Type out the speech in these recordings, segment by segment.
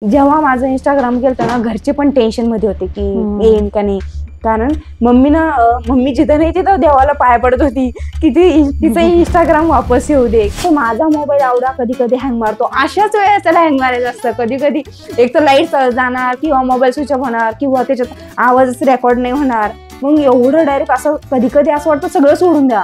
जेव्हा माझं इंस्टाग्राम केलं ना, घरचे पण टेन्शन मध्ये होते की येईन का नाही. कारण मम्मी जिथं नाही तिथं देवाला पाय पडत होती की तिचं इंस्टाग्राम वापस येऊ दे. तर माझा मोबाईल एवढा कधी कधी हँग मारतो. अशाच वेळेस त्याला हँग मारायचं असतं. कधी कधी एक तर लाईट जाणार किंवा मोबाईल स्विच ऑफ होणार किंवा त्याच्यात आवाजच रेकॉर्ड नाही होणार. मग एवढं डायरेक्ट असं कधी कधी असं वाटतं सगळं सोडून द्या.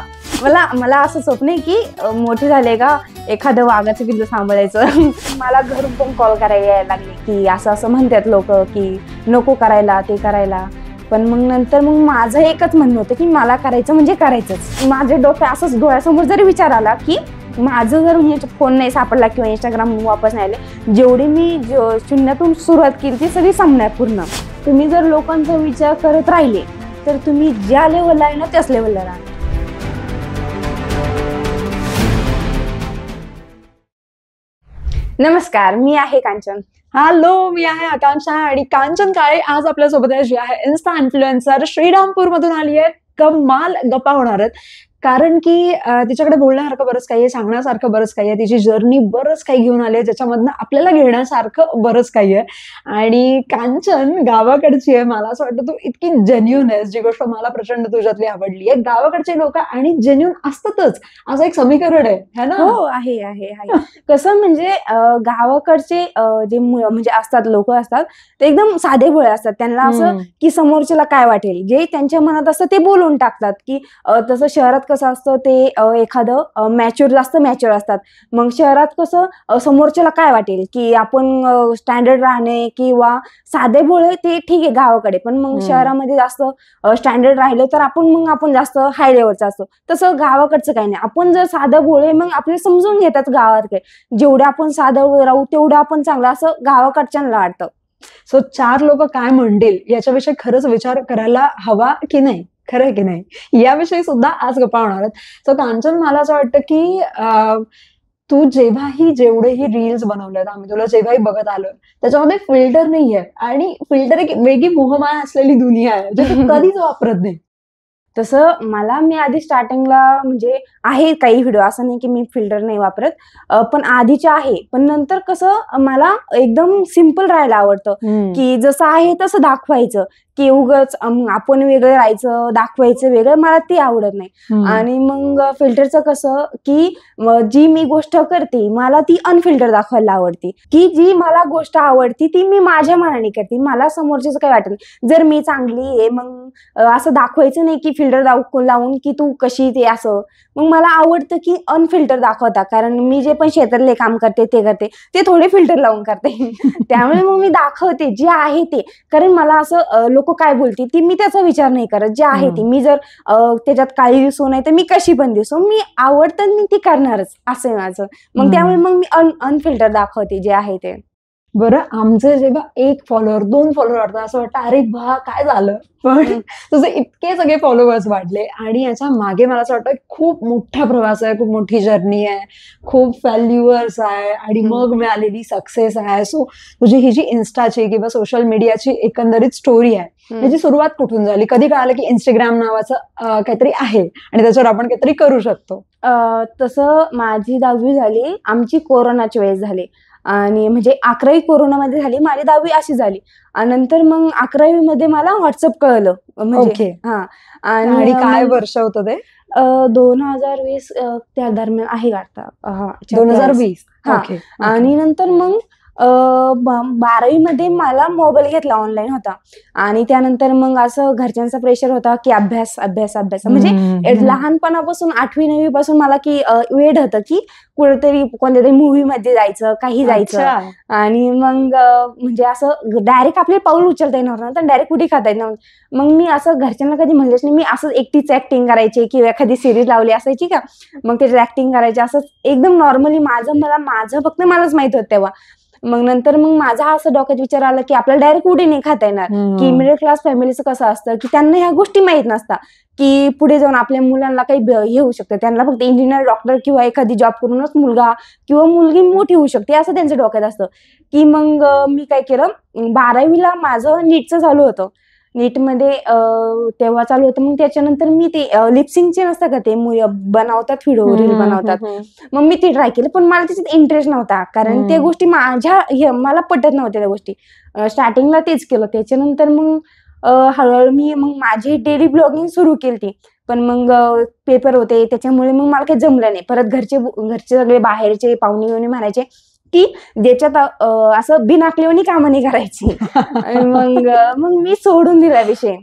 मला असं स्वप्न आहे की मोठी झाले का एखादं वाघाचं पिल्लू सांभाळायचं. मला घरून पण कॉल करायला यायला लागले की असं असं म्हणतात लोक की नको करायला ते करायला. पण मग नंतर माझं एकच म्हणणं होतं की मला करायचं म्हणजे करायचंच. माझ्या डोक्यात असंच डोळ्यासमोर जरी विचार आला की माझं जर फोन नाही सापडला किंवा इंस्टाग्राम वापस नाही आले, जेवढी मी शून्यातून सुरुवात केली ती सगळी संपणार पूर्ण. तुम्ही जर लोकांचा विचार करत राहिले तर तुम्ही ज्या लेवलला आहे ना त्याच लेवलला राहा. नमस्कार, मी आहे कांचन. हॅलो, मी आहे आकांक्षा आणि कांचन काळे आज आपल्यासोबत आहे, जी आहे इन्स्टा इन्फ्लुएन्सर. श्रीरामपूर मधून आली आहे. कमाल गप्पा होणार आहेत कारण की तिच्याकडे बोलण्यासारखं बरंच काही आहे, सांगण्यासारखं बरंच काही आहे. तिची जर्नी बरंच काही घेऊन आली आहे, ज्याच्यामधनं आपल्याला घेण्यासारखं बरंच काही आहे. आणि कांचन गावाकडची आहे. मला असं वाटतं तू इतकी जेन्युन आहेस, जी गोष्ट मला प्रचंड तुझ्यातली आवडली आहे. गावाकडचे लोक आणि जेन्युन असतातच असं एक समीकरण आहे ना? हो, आहे आहे आहे. कसं म्हणजे गावाकडचे जे म्हणजे असतात लोक असतात ते एकदम साधे भोळे असतात. त्यांना असं की समोरच्याला काय वाटेल, जे त्यांच्या मनात असतं ते बोलून टाकतात. की तसं शहरात कसं असतं ते एखादं जास्त मॅच्युअर असतात. मग शहरात कसं समोरच्याला काय वाटेल की आपण स्टँडर्ड राहणे किंवा साधे भोळे ते ठीक आहे गावाकडे. पण मग शहरामध्ये जास्त स्टँडर्ड राहिलं तर आपण जास्त हाय लेवलचा असतो. तसं गावाकडचं काही नाही. आपण जर साधं भोळे मग आपले समजून घेतात गावाकडे. जेवढं आपण साधं राहू तेवढं आपण चांगलं असं गावाकडच्यांना वाटतं. सो 4 लोक काय म्हणतील याच्याविषयी खरंच विचार करायला हवा की नाही, खरं की नाही, याविषयी सुद्धा आज गप्पा होणार आहेत. सो कांचन, मला असं वाटतं की तू जेवढेही रील्स बनवलेत, आम्ही तुला जेव्हाही बघत आलो त्याच्यामध्ये फिल्टर नाहीये आणि फिल्टर एक वेगळी मोहमाया असलेली दुनिया आहे जे तू कधीच वापरत नाही. तसं मी आधी स्टार्टिंगला म्हणजे आहे काही व्हिडिओ, असं नाही की मी फिल्टर नाही वापरत. पण आधीचे आहे. पण नंतर कसं मला एकदम सिम्पल राहायला आवडतं की जसं आहे तसं दाखवायचं. की उगाच आपण वेगळं राहायचं, दाखवायचं वेगळं, मला ते आवडत नाही. आणि मग फिल्टरचं कसं की जी मी गोष्ट करते मला ती अनफिल्टर दाखवायला आवडते. की जी मला गोष्ट आवडती ती मी माझ्या मनाने करते. मला समोरच्याचं काही वाटत नाही. जर मी चांगली आहे मग असं दाखवायचं नाही की फिल्टर लावून की तू कशी ते असं. मग मला आवडतं की अनफिल्टर दाखवता. कारण मी जे पण शेतातले काम करते ते थोडे फिल्टर लावून करते. त्यामुळे मग मी दाखवते जे आहे ते. कारण मला असं लोक काय बोलतील ती मी त्याचा विचार नाही करत. जे आहे ती मी जर त्याच्यात काळी दिसू नाही तर मी कशी पण दिसू, मी आवडतं मी ती करणारच असं आहे माझं. मग त्यामुळे मग मी अनफिल्टर दाखवते जे आहे ते. बरं, आमचे जेव्हा 1 फॉलोअर 2 फॉलोअर वाटतात असं वाटतं अरे बा काय झालं. पण तुझे इतके सगळे फॉलोअर्स वाढले आणि याच्या मागे मला असं वाटतं खूप मोठा प्रवास आहे, खूप मोठी जर्नी आहे, खूप फेल्युअर्स आहे आणि मग मिळालेली सक्सेस आहे. सो तुझी ही जी इन्स्टाची किंवा सोशल मीडियाची एकंदरीत स्टोरी आहे, याची सुरुवात कुठून झाली? कधी कळालं की इंस्टाग्राम नावाचं काहीतरी आहे आणि त्याच्यावर आपण काहीतरी करू शकतो? तसं माझी 10वी झाली, आमची कोरोनाच्या वेळेस झाली. आणि म्हणजे 11वी कोरोनामध्ये झाली, माझी 10वी अशी झाली. आणि नंतर मग 11वी मध्ये मला व्हॉट्सअप कळलं. म्हणजे हा. आणि काय वर्ष होतं ते? 2020 त्या दरम्यान आहे वाटतं. 2020. हा. आणि नंतर मग 12वी मध्ये मला मोबाईल घेतला, ऑनलाईन होता. आणि त्यानंतर मग असं घरच्यांचा प्रेशर होता की अभ्यास अभ्यास अभ्यास. म्हणजे लहानपणापासून 8वी-9वी पासून मला की वेड होतं की कुठेतरी कोणत्या तरी मूव्ही मध्ये जायचं, काही जायचं. आणि मग म्हणजे असं डायरेक्ट आपले पाऊल उचलता येणार ना, तर डायरेक्ट कुठे खाता येणार. मग मी असं घरच्यांना कधी म्हणलेच नाही. मी असं एकटीच ऍक्टिंग करायची किंवा एखादी सिरीज लावली असायची का, मग त्याच्यात ऍक्टिंग करायची, असं एकदम नॉर्मली माझं फक्त मलाच माहित होतं तेव्हा. मग नंतर माझा असं डोक्यात विचार आला की आपल्याला डायरेक्ट उडी नाही खाता येणार. की मिडल क्लास फॅमिलीचं कसं असतं की त्यांना ह्या गोष्टी माहित नसतात की पुढे जाऊन आपल्या मुलांना काही हे होऊ शकतं. त्यांना फक्त इंजिनियर, डॉक्टर किंवा एखादी जॉब करूनच मुलगा किंवा मुलगी मोठी होऊ शकते असं त्यांच्या डोक्यात असतं. की मग मी काय केलं, 12वीला माझं नीटचं चालू होतं. नीटमध्ये तेव्हा चालू होतं. मग त्याच्यानंतर मी ते लिपसिंगचे नसतं का ते बनवतात व्हिडिओ रील बनवतात. मग मी ते ट्राय केलं, पण मला त्याच्यात इंटरेस्ट नव्हता, कारण त्या गोष्टी मला पटत नव्हत्या त्या गोष्टी. स्टार्टिंगला तेच केलं. त्याच्यानंतर मग हळूहळू मी मग माझी डेली ब्लॉगिंग सुरू केली. पण मग पेपर होते त्याच्यामुळे मग मला काही जमलं नाही. परत घरचे सगळे बाहेरचे पाहुणे म्हणायचे की ज्याच्यात असं बिनाकलेवानी कामं नाही करायची. आणि मग मी सोडून दिला विषय.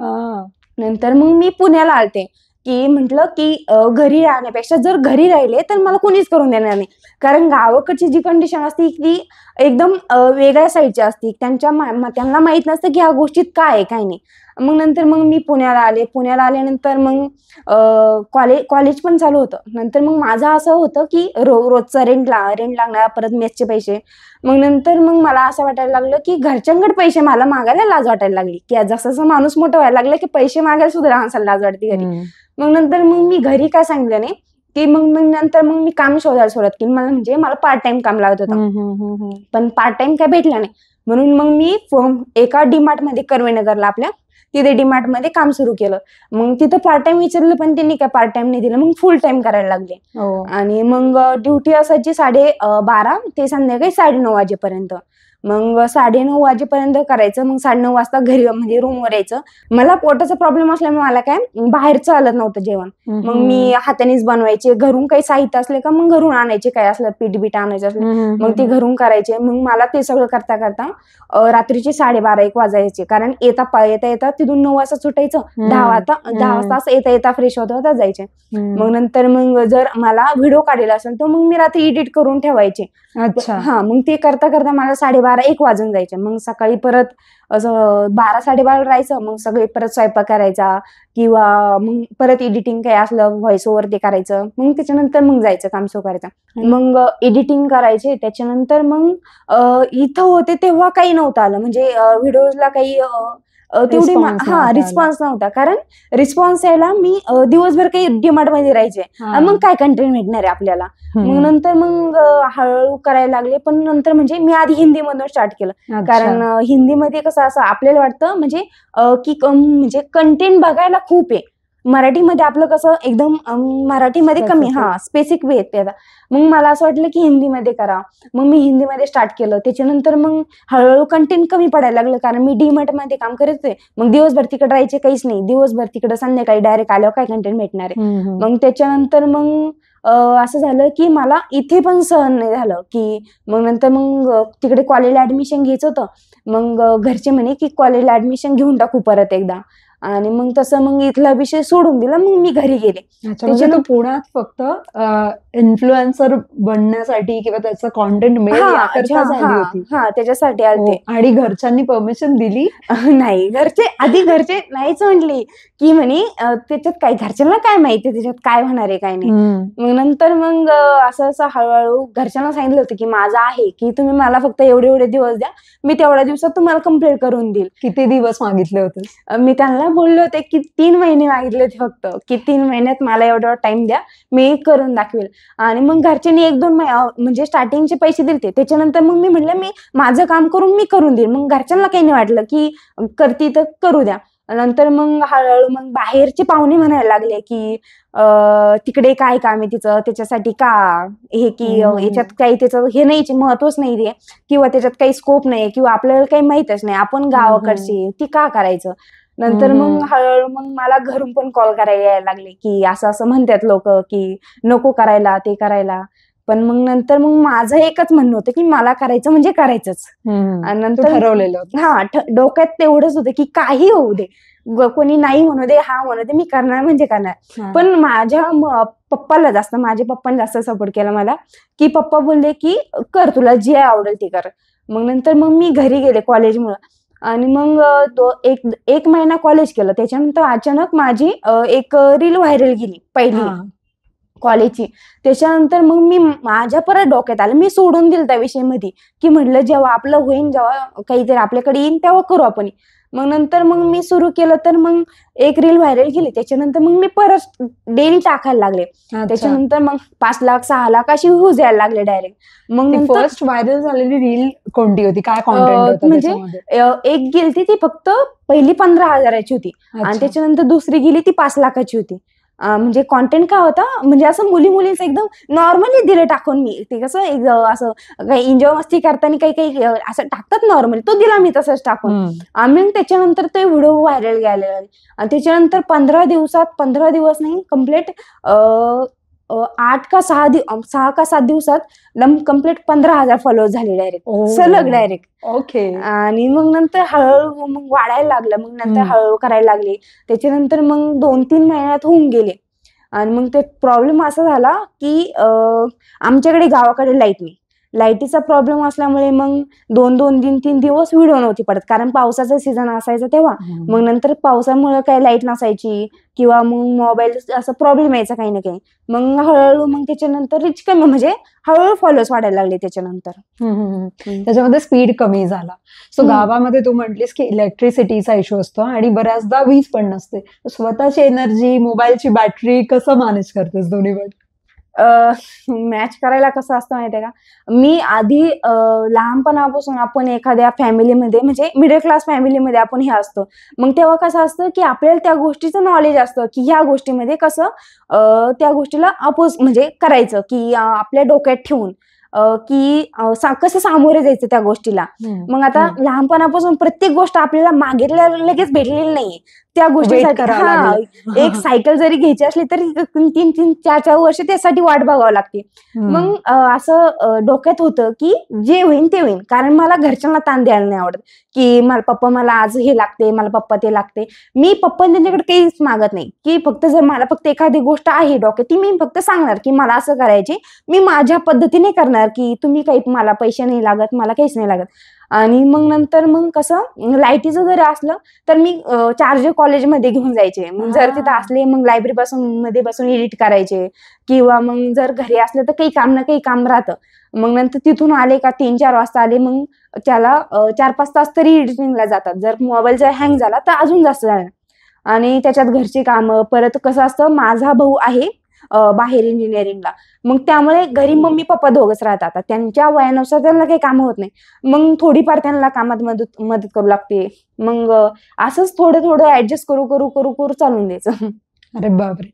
नंतर मग मी पुण्याला आलते, की म्हटलं की घरी राहण्यापेक्षा जर घरी राहिले तर मला कोणीच करून देणार नाही. कारण गावाकडची जी कंडिशन असते ती एकदम वेगळ्या साईडची असते. त्यांना माहित नसतं की ह्या गोष्टीत काय आहे काय नाही. मग नंतर मग मी पुण्याला आले. पुण्याला आल्यानंतर मग कॉलेज पण चालू होतं. नंतर मग माझं असं होतं की रोजचा रेंट लागणार, परत मेसचे पैसे. मग नंतर मग मला असं वाटायला लागलं की घरच्यांकडे पैसे मला मागायला लाज वाटायला लागली, की जसं माणूस मोठं व्हायला लागलं की पैसे मागायला सुद्धा माणसाला लाज वाटते घरी. मग नंतर मग मी घरी काय सांगितलं नाही, की मग नंतर मग मी काम शोधायला सुरुवात केली. मला पार्ट टाइम काम लागत होतं, पण पार्ट टाइम काय भेटला नाही. म्हणून मग मी एका डीमार्ट मध्ये कर्वेनगरला आपल्या तिथे डीमार्ट मध्ये काम सुरू केलं. मग तिथं पार्ट टाइम विचारलं, पण त्यांनी काय पार्ट टाइम नाही दिलं. मग फुल टाइम करायला लागले. आणि मग ड्युटी असायची 12:30 ते संध्याकाळी 9:30 वाजेपर्यंत. मग 9:30 वाजेपर्यंत करायचं. मग 9:30 वाजता घरी म्हणजे रूमवर यायचं. मला पोटाचा प्रॉब्लेम असल्यामुळे मला काय बाहेरचं चालत नव्हतं जेवण. मग मी हातानेच बनवायचे. घरून काही साहित्य असले का मग घरून आणायचे, काय असलं पीठ आणायचं असलं मग ते घरून करायचे. मग मला ते सगळं करता करता रात्रीचे 12:30-1 वाजायचे. कारण येता तिथून 9 वाजता सुटायचं. 10 वाजता असं येता फ्रेश होता जायचे. मग नंतर मग जर मला व्हिडिओ काढलेला असेल तर मग मी रात्री एडिट करून ठेवायचे. मग ते करता करता मला 12:30-1 वाजून जायचे. मग सकाळी परत असं 12-12:30 राहायचं. मग सगळे परत स्वयंपाक करायचा, किंवा मग परत एडिटिंग काय असलं व्हॉइस ओव्हर ते करायचं. मग त्याच्यानंतर मग जायचं काम सुरू करायचं. मग एडिटिंग करायचे. त्याच्यानंतर मग इथं होते तेव्हा काही नव्हतं आलं, म्हणजे व्हिडिओला काही तेवढी रिस्पॉन्स नव्हता. कारण रिस्पॉन्स यायला मी दिवसभर काही डीमार्ट मध्ये राहायचे. मग काय कंटेंट भेटणार आहे आपल्याला. मग नंतर मग हळूहळू करायला लागले. पण नंतर म्हणजे मी आधी हिंदी मधून स्टार्ट केलं, कारण हिंदीमध्ये कसं असं आपल्याला वाटतं म्हणजे की म्हणजे कंटेंट बघायला खूप आहे. मराठीमध्ये आपलं कसं एकदम मराठीमध्ये कमी स्पेसिफिक वे येते. मग मला असं वाटलं की हिंदीमध्ये करा. मग मी हिंदीमध्ये स्टार्ट केलं. त्याच्यानंतर मग हळूहळू कंटेंट कमी पडायला लागलं, कारण मी डीमार्ट मध्ये काम करत होते. मग दिवसभर तिकडे राहायचे काहीच नाही. दिवसभर तिकडे संध्याकाळी डायरेक्ट आल्यावर काय कंटेंट भेटणार आहे. मग त्याच्यानंतर मग असं झालं की मला इथे पण सहन नाही झालं, की मग नंतर मग तिकडे कॉलेजला ऍडमिशन घ्यायचं होतं. मग घरचे म्हणे की कॉलेजला ऍडमिशन घेऊन टाकू परत एकदा. आणि मग तसं मग इथला विषय सोडून दिला. मग मी घरी गेले. म्हणजे तू पुण्यात फक्त इन्फ्लुएन्सर बनण्यासाठी किंवा त्याचं कॉन्टेंट त्याच्यासाठी आलते. आणि घरच्यांनी परमिशन दिली नाही. घरचे नाहीच म्हटली, की म्हणे त्याच्यात काय, घरच्यांना काय माहिती त्याच्यात काय होणार आहे काय नाही. मग नंतर मग असं हळूहळू घरच्यांना सांगितलं होतं की माझं आहे, की तुम्ही मला फक्त एवढे दिवस द्या, मी तेवढ्या दिवसात तुम्हाला कम्प्लीट करून देईल. किती दिवस मागितले होते? मी त्यांना बोलले होते की 3 महिने मागितले होते फक्त, की 3 महिन्यात मला एवढा टाइम द्या, मी करून दाखवेल. आणि मग घरच्यांनी 1-2 म्हणजे स्टार्टिंगचे पैसे दिले. त्याच्यानंतर मग मी म्हटलं मी माझं काम करून मी करून देईल. मग घरच्यांना काही नाही वाटलं की करती तर करू द्या. नंतर मग हळूहळू मग बाहेरचे पाहुणे म्हणायला लागले की तिकडे काय काम आहे तिचं, त्याच्यासाठी का हे, की याच्यात काही त्याचं हे नाही, महत्वच नाहीये, किंवा त्याच्यात काही स्कोप नाही, किंवा आपल्याला काही माहितच नाही, आपण गावाकडचे, ती का करायचं. नंतर मग हळूहळू मग मला घरून पण कॉल करायला यायला लागले की असं म्हणतात लोक की नको करायला ते करायला. पण मग नंतर मग माझं एकच म्हणणं होतं की मला करायचं म्हणजे करायचंच. आणि नंतर ठरवलेलं डोक्यात तेवढंच होतं की काही होऊ दे, कोणी नाही म्हणू दे, हा म्हणू दे, मी करणार म्हणजे करणार. पण माझ्या माझ्या पप्पांनी जास्त सपोर्ट केला मला, की पप्पा बोलले की कर, तुला जे आवडेल ते कर. मग नंतर मग मी घरी गेले कॉलेजमुळे. आणि मग एक महिना कॉलेज केलं. त्याच्यानंतर अचानक माझी एक रील व्हायरल गेली पहिली. कॉलेजची. त्याच्यानंतर मग मी माझ्या परत डोक्यात आलं, मी सोडून दिलं त्या विषयमध्ये, की म्हटलं जेव्हा आपलं होईन, जेव्हा काहीतरी आपल्याकडे येईन तेव्हा करू आपण. मग नंतर मग मी सुरू केलं, तर मग एक रील व्हायरल गेली. त्याच्यानंतर मग मी परत डेली टाकायला लागले. अच्छा. त्याच्यानंतर मग 5 लाख 6 लाख अशी व्ह्यूज यायला लागले डायरेक्ट. मग ती नंतर फर्स्ट व्हायरल झालेली रील कोणती होती? काय कॉन्टेंट होतं म्हणजे त्याच्यामध्ये? एक गेलती ती फक्त पहिली 15,000ची होती आणि अच्छा. त्याच्यानंतर दुसरी गेली ती 5 लाखाची होती. म्हणजे कॉन्टेंट काय होता, म्हणजे असं मुलींचं एकदम नॉर्मली दिलं टाकून मी. ते कसं असं काही एन्जॉय मस्ती करताना काही काही असं टाकतात नॉर्मली, तो दिला मी तसंच टाकून. आम्ही त्याच्यानंतर ते व्हिडिओ व्हायरल गेले आणि त्याच्यानंतर 15 दिवस नाही कम्प्लीट 8 का 6 का 7 दिवसात कम्प्लीट 15,000 फॉलोअर्स झाले डायरेक्ट, सलग डायरेक्ट. ओके. आणि मग नंतर हळूहळू मग वाढायला लागलं. मग नंतर हळूहळू करायला लागले. त्याच्यानंतर मग 2-3 महिन्यात होऊन गेले. आणि मग ते प्रॉब्लेम असा झाला की आमच्याकडे गावाकडे लाईट नाही. लाईटीचा प्रॉब्लेम असल्यामुळे मग 2-2, 3-3 दिवस व्हिडिओ नव्हती पडत, कारण पावसाचा सीझन असायचा तेव्हा. मग नंतर पावसामुळे काही लाईट नसायची किंवा मग मोबाईल असं प्रॉब्लेम यायचा काही ना काही. मग हळूहळू मग त्याच्यानंतर रीच कमी, म्हणजे हळूहळू फॉलोअर्स वाढायला लागले त्याच्यानंतर. त्याच्यामध्ये स्पीड कमी झाला. सो गावामध्ये तू म्हटलीस की इलेक्ट्रिसिटीचा इश्यू असतो आणि बऱ्याचदा वीज पण नसते. स्वतःची एनर्जी, मोबाईलची बॅटरी कसं मॅनेज करतेस दोन्ही पण? मॅच करायला कसं असतं माहितीये का, मी आधी लहानपणापासून आपण एखाद्या फॅमिलीमध्ये, म्हणजे मिडल क्लास फॅमिलीमध्ये आपण हे असतो. मग तेव्हा कसं असतं की आपल्याला त्या गोष्टीचं नॉलेज असतं की ह्या गोष्टीमध्ये कसं त्या गोष्टीला म्हणजे करायचं, की आपल्या डोक्यात ठेवून की कसं सामोरे जायचं त्या गोष्टीला. मग आता लहानपणापासून प्रत्येक गोष्ट आपल्याला मागितल्या लगेच भेटलेली नाहीये त्या गोष्टीसाठी. एक सायकल जरी घ्यायची असली तरी 3-3, 4-4 वर्ष त्यासाठी वाट बघावं लागते. मग असं डोक्यात होतं की जे होईल ते होईल, कारण मला घरच्यांना ताण द्यायला नाही आवडत की मला आज हे लागते, मला पप्पा ते लागते. मी पप्पा त्यांच्याकडे काहीच मागत नाही, की फक्त जर मला फक्त एखादी गोष्ट आहे डोक्यात, ती मी फक्त सांगणार की मला असं करायची, मी माझ्या पद्धतीने करणार, की तुम्ही काही मला पैसे नाही लागत, मला काहीच नाही लागत. आणि मग नंतर मग कसं लाईटीचं जरी असलं तर मी चार्जर कॉलेजमध्ये घेऊन जायचे. मग जर तिथं असले मग लायब्ररी मध्ये बसून एडिट करायचे, किंवा मग जर घरी असलं तर काही काम ना काही काम राहतं. मग नंतर तिथून आले का 3-4 वाजता आले, मग त्याला 4-5 तास तरी एडिटिंगला जातात. जर मोबाईल जर हँग झाला तर अजून जास्त जाणार. आणि त्याच्यात घरची कामं, परत कसं असतं, माझा भाऊ आहे बाहेर इंजिनिअरिंगला, मग त्यामुळे घरी मम्मी पप्पा दोघंच राहतात. त्यांच्या वयानुसार त्यांना काही कामं होत नाही, मग थोडीफार त्यांना कामात मदत करू लागते. मग असंच थोडं थोडं ऍडजस्ट करू करू करू करू चालून द्यायचं. अरे बापरे.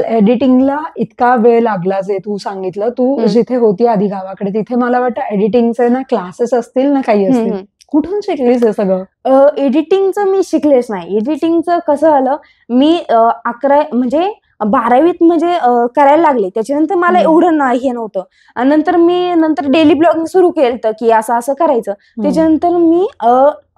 एडिटिंगला इतका वेळ लागला जे तू सांगितलं, तू जिथे होती आधी गावाकडे, तिथे मला वाटतं एडिटिंगचे ना क्लासेस असतील ना काही असतील. कुठून शिकलीस हे सगळं? एडिटिंगचं मी शिकलेच नाही. एडिटिंगचं कसं झालं, मी 12वीत म्हणजे करायला लागले. त्याच्यानंतर मला एवढं हे नव्हतं. आणि नंतर डेली ब्लॉगिंग सुरू केलं की असं असं करायचं. त्याच्यानंतर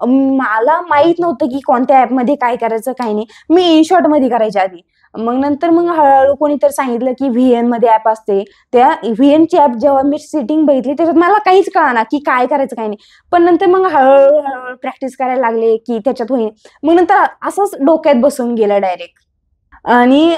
मला माहित नव्हतं की कोणत्या ऍपमध्ये काय करायचं काय नाही. मी इनशॉट मध्ये करायच्या आधी. मग नंतर हळूहळू कोणीतरी सांगितलं की VN मध्ये ऍप असते. त्या VNची ऍप जेव्हा मी सेटिंग बघितली त्याच्यात मला काहीच कळेना की काय करायचं काय नाही. पण नंतर हळूहळू प्रॅक्टिस करायला लागले की त्याच्यात होईल. मग नंतर असंच डोक्यात बसून गेलं डायरेक्ट. आणि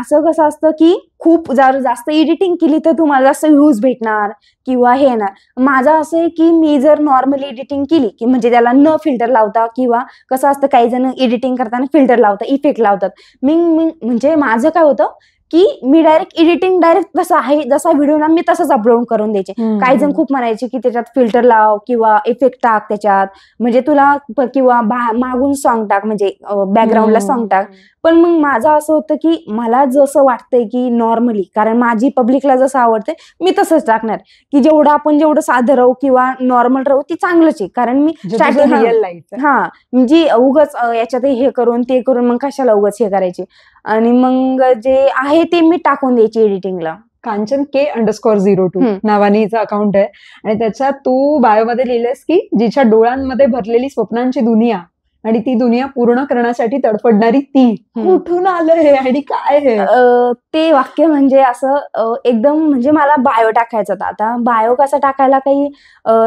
असं कसं असतं की खूप जर जास्त एडिटिंग केली तर तुम्हाला जास्त व्ह्यूज भेटणार किंवा हे येणार. माझं असं आहे की मी जर नॉर्मली एडिटिंग केली की म्हणजे त्याला न फिल्टर लावता, किंवा कसं असतं काही जण एडिटिंग करताना फिल्टर लावतात, इफेक्ट लावतात. म्हणजे माझं काय होतं की मी डायरेक्ट एडिटिंग जसा आहे जसा व्हिडिओ ना मी तसंच अपलोड करून द्यायचे. काही जण खूप म्हणायचे की त्याच्यात फिल्टर लाव किंवा इफेक्ट टाक त्याच्यात, म्हणजे तुला किंवा मागून सॉन्ग टाक, म्हणजे बॅकग्राऊंडला सॉन्ग टाक. पण मग माझं असं होतं की मला जसं वाटतंय की नॉर्मली, कारण माझी पब्लिकला जसं आवडतंय मी तसंच टाकणार, की जेवढं साधं राहू किंवा नॉर्मल राहू ते चांगलंच आहे. कारण मी स्टार्टिंग रिअल लाईफ म्हणजे उगाच याच्यात हे करून ते करून मग कशाला उगाच हे करायचे. आणि मग जे आहे ते मी टाकून द्यायची एडिटिंगला. कांचन K_02 नावाने हिचं अकाउंट आहे आणि त्याच्यात तू बायोमध्ये लिहिलंयस की जिच्या डोळ्यांमध्ये भरलेली स्वप्नांची दुनिया आणि ती दुनिया पूर्ण करण्यासाठी तडफडणारी ती कुठून आलंय आणि काय आहे? ते वाक्य म्हणजे असं एकदम म्हणजे मला बायो टाकायचं होतं. आता बायो कसं टाकायला काही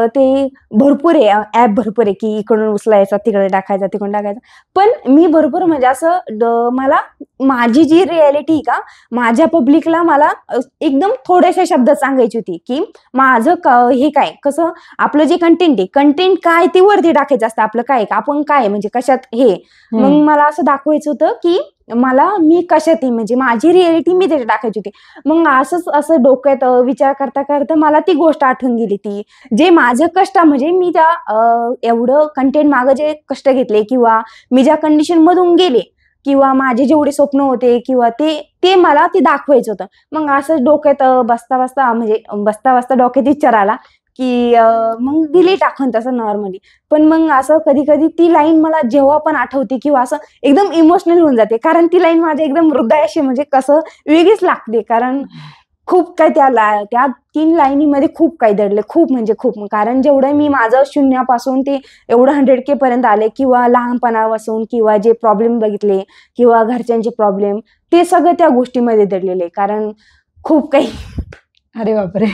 ते भरपूर आहे, ॲप भरपूर आहे, की इकडून उचलायचा, तिकडे टाकायचा, तिकडून टाकायचा. पण मी भरपूर म्हणजे असं मला माझी जी रिॲलिटी का, माझ्या पब्लिकला मला एकदम थोड्याशा शब्दात सांगायची होती, की माझं हे काय, कसं आपलं जे कंटेंट आहे, कंटेंट काय ते वरती टाकायचं असतं. आपलं काय का, आपण काय म्हणजे कशात हे. मग मला असं दाखवायचं होतं, की मी कशात आहे, म्हणजे माझी रिॲलिटी मी त्याच्यात टाकायची होती. मग असं डोक्यात विचार करता करता मला ती गोष्ट आठवून गेली, ती जे माझं कष्ट म्हणजे मी त्या एवढं कंटेंट मागं जे कष्ट घेतले किंवा मी ज्या कंडिशन मधून गेले किंवा माझे जेवढे स्वप्न होते किंवा ते मला ते दाखवायचं होतं. मग असं डोक्यात बसता बसता डोक्यात विचार आला, की मग दिली टाकून तसं नॉर्मली. पण मग असं कधी कधी ती लाईन मला जेव्हा पण आठवते किंवा असं एकदम इमोशनल होऊन जाते, कारण ती लाईन माझ्या एकदम हृदयाशी म्हणजे कसं वेगळीच लागते. कारण खूप काही त्या 3 लाईनीमध्ये खूप काही दडले, खूप म्हणजे खूप. कारण जेवढं मी माझं शून्यापासून ते एवढं 100K पर्यंत आले किंवा लहानपणापासून किंवा जे प्रॉब्लेम बघितले किंवा घरच्यांचे प्रॉब्लेम, ते सगळं त्या गोष्टीमध्ये दडलेले. कारण खूप काही. अरे बापरे.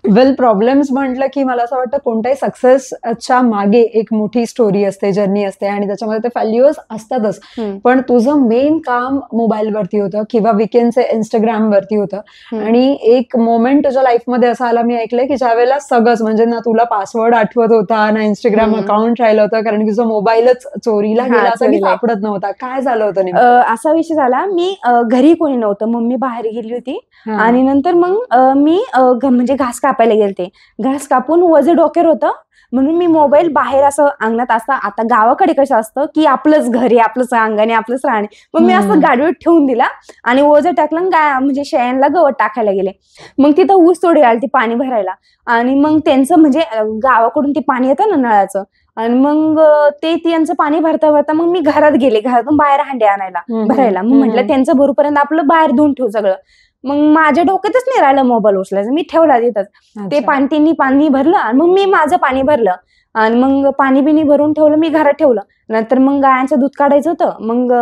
वेल, प्रॉब्लेम्स म्हटलं की मला असं वाटतं कोणत्याही सक्सेसच्या मागे एक मोठी स्टोरी असते, जर्नी असते आणि त्याच्यामध्ये ते फेल्युअर्स असतातच. पण तुझं मेन काम मोबाईलवरती होतं किंवा वीकेंडचे Instagram वरती होतं आणि एक मोमेंट तुझ्या लाईफमध्ये असा आला, मी ऐकलंय, की ज्या वेळेला सगळंच म्हणजे ना तुला पासवर्ड आठवत होता ना Instagram अकाउंट राहिलं होतं, कारण की तुझा मोबाईलच चोरीला गेला असं की सापडत नव्हता. काय झालं होतं नेमकं? असा विषय झाला, मी घरी कोणी नव्हतं, मम्मी बाहेर गेली होती आणि नंतर मग मी म्हणजे घास कापायला गेलते. घास कापून वझं डोक्यावर होतं म्हणून मी मोबाईल बाहेर असं अंगणात असता. आता गावाकडे कसं असतं, की आपलंच घर आहे, आपलंच अंगण आहे, आपलंच रान आहे. मग मी असं गाडीवर ठेवून दिला आणि ओझं टाकलं, म्हणजे शेळ्यांना गवत टाकायला गेले. मग तिथं ऊस तोडी आली ती पाणी भरायला आणि मग त्यांचं म्हणजे गावाकडून ते पाणी येतं ना नळाचं, आणि मग त्यांचं पाणी भरता भरता मग मी घरात गेले, घरातून बाहेर हांडे आणायला भरायला. मग म्हटलं त्यांचं भरूपर्यंत आपलं बाहेर धुवून ठेवू सगळं. मग माझ्या डोक्यातच नाही राहिलं मोबाईल उचलायचं, मी ठेवला तिथंच. ते त्यांनी पाणी भरलं आणि मग मी माझं पाणी भरलं आणि मग पाणी बिनी भरून ठेवलं, मी घरात ठेवलं. नंतर मग गायांचं दूध काढायचं होतं, मग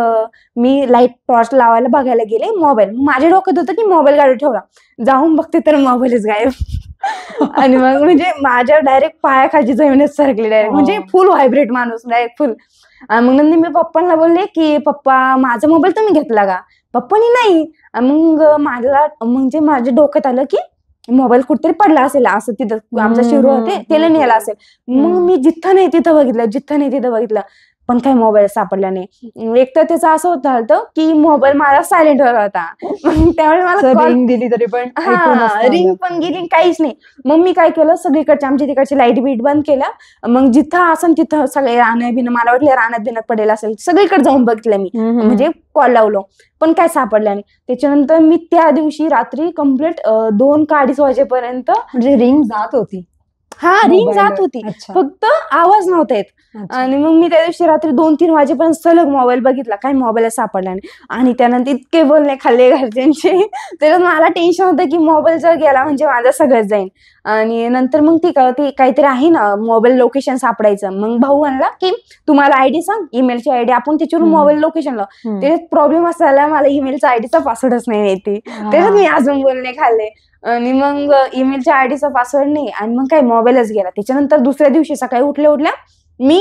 मी लाईट टॉर्च लावायला बघायला गेले, मोबाईल माझ्या डोक्यात होतं की मोबाईल गाडीवर ठेवला. जाऊन बघते तर मोबाईलच गायब. आणि मग म्हणजे माझ्या डायरेक्ट पायाखालची जमीनच सरकली डायरेक्ट, म्हणजे फुल व्हायब्रेट माणूस डायरेक्ट फुल. आणि मग नंतर मी पप्पांना बोलले, की पप्पा माझा मोबाईल तुम्ही घेतला का? पप्पानी नाही. मग म्हणजे माझ्या डोक्यात आलं की मोबाईल कुठेतरी पडला असेल, असं तिथं आमचा शिरू होते त्याला नेला असेल. मग मी जिथं नाही तिथं बघितलं, पण काही मोबाईल सापडला नाही. एक तर त्याचं असं होतं की मोबाईल माझा सायलेंट वर होता. त्यावेळेस मला रिंग दिली तरी पण रिंग पण गेली, काहीच नाही. मग मी काय केलं, सगळीकडचे आमच्या तिकडचे लाईट बीट बंद केलं. मग जिथं असं तिथं सगळे रानं बिनं, मला वाटलं रानात बिनात पडेल असेल, सगळीकडे जाऊन बघितलं मी, म्हणजे कॉल लावलो, पण काय सापडलं नाही. त्याच्यानंतर मी त्या दिवशी रात्री कम्प्लीट 2 का 2:30 वाजेपर्यंत, म्हणजे रिंग जात होती. रिंग जात होती, फक्त आवाज नव्हता येत. आणि मग मी त्या दिवशी रात्री 2-3 वाजेपर्यंत सलग मोबाईल बघितला, काही मोबाईल सापडला नाही. आणि त्यानंतर इतके बोलणे खाल्ले घरच्यांचे. त्याच्यात मला टेन्शन होतं की मोबाईल जर गेला म्हणजे माझं सगळंच जाईल. आणि नंतर मग ती काहीतरी आहे ना मोबाईल लोकेशन सापडायचं. मग भाऊ म्हणला की तुम्हाला आयडी सांग, ईमेलची आयडी, आपण त्याच्यावरून मोबाईल लोकेशन लाव. त्याच्यात प्रॉब्लेम असायला मला ईमेलचा आयडीचा पासवर्डच नाही माहिती. त्याच्यात मी अजून बोलणे खाल्ले. आणि मग ईमेलच्या आयडीचा पासवर्ड नाही आणि मग काय मोबाईलच गेला. त्याच्यानंतर दुसऱ्या दिवशी सकाळी उठल्या मी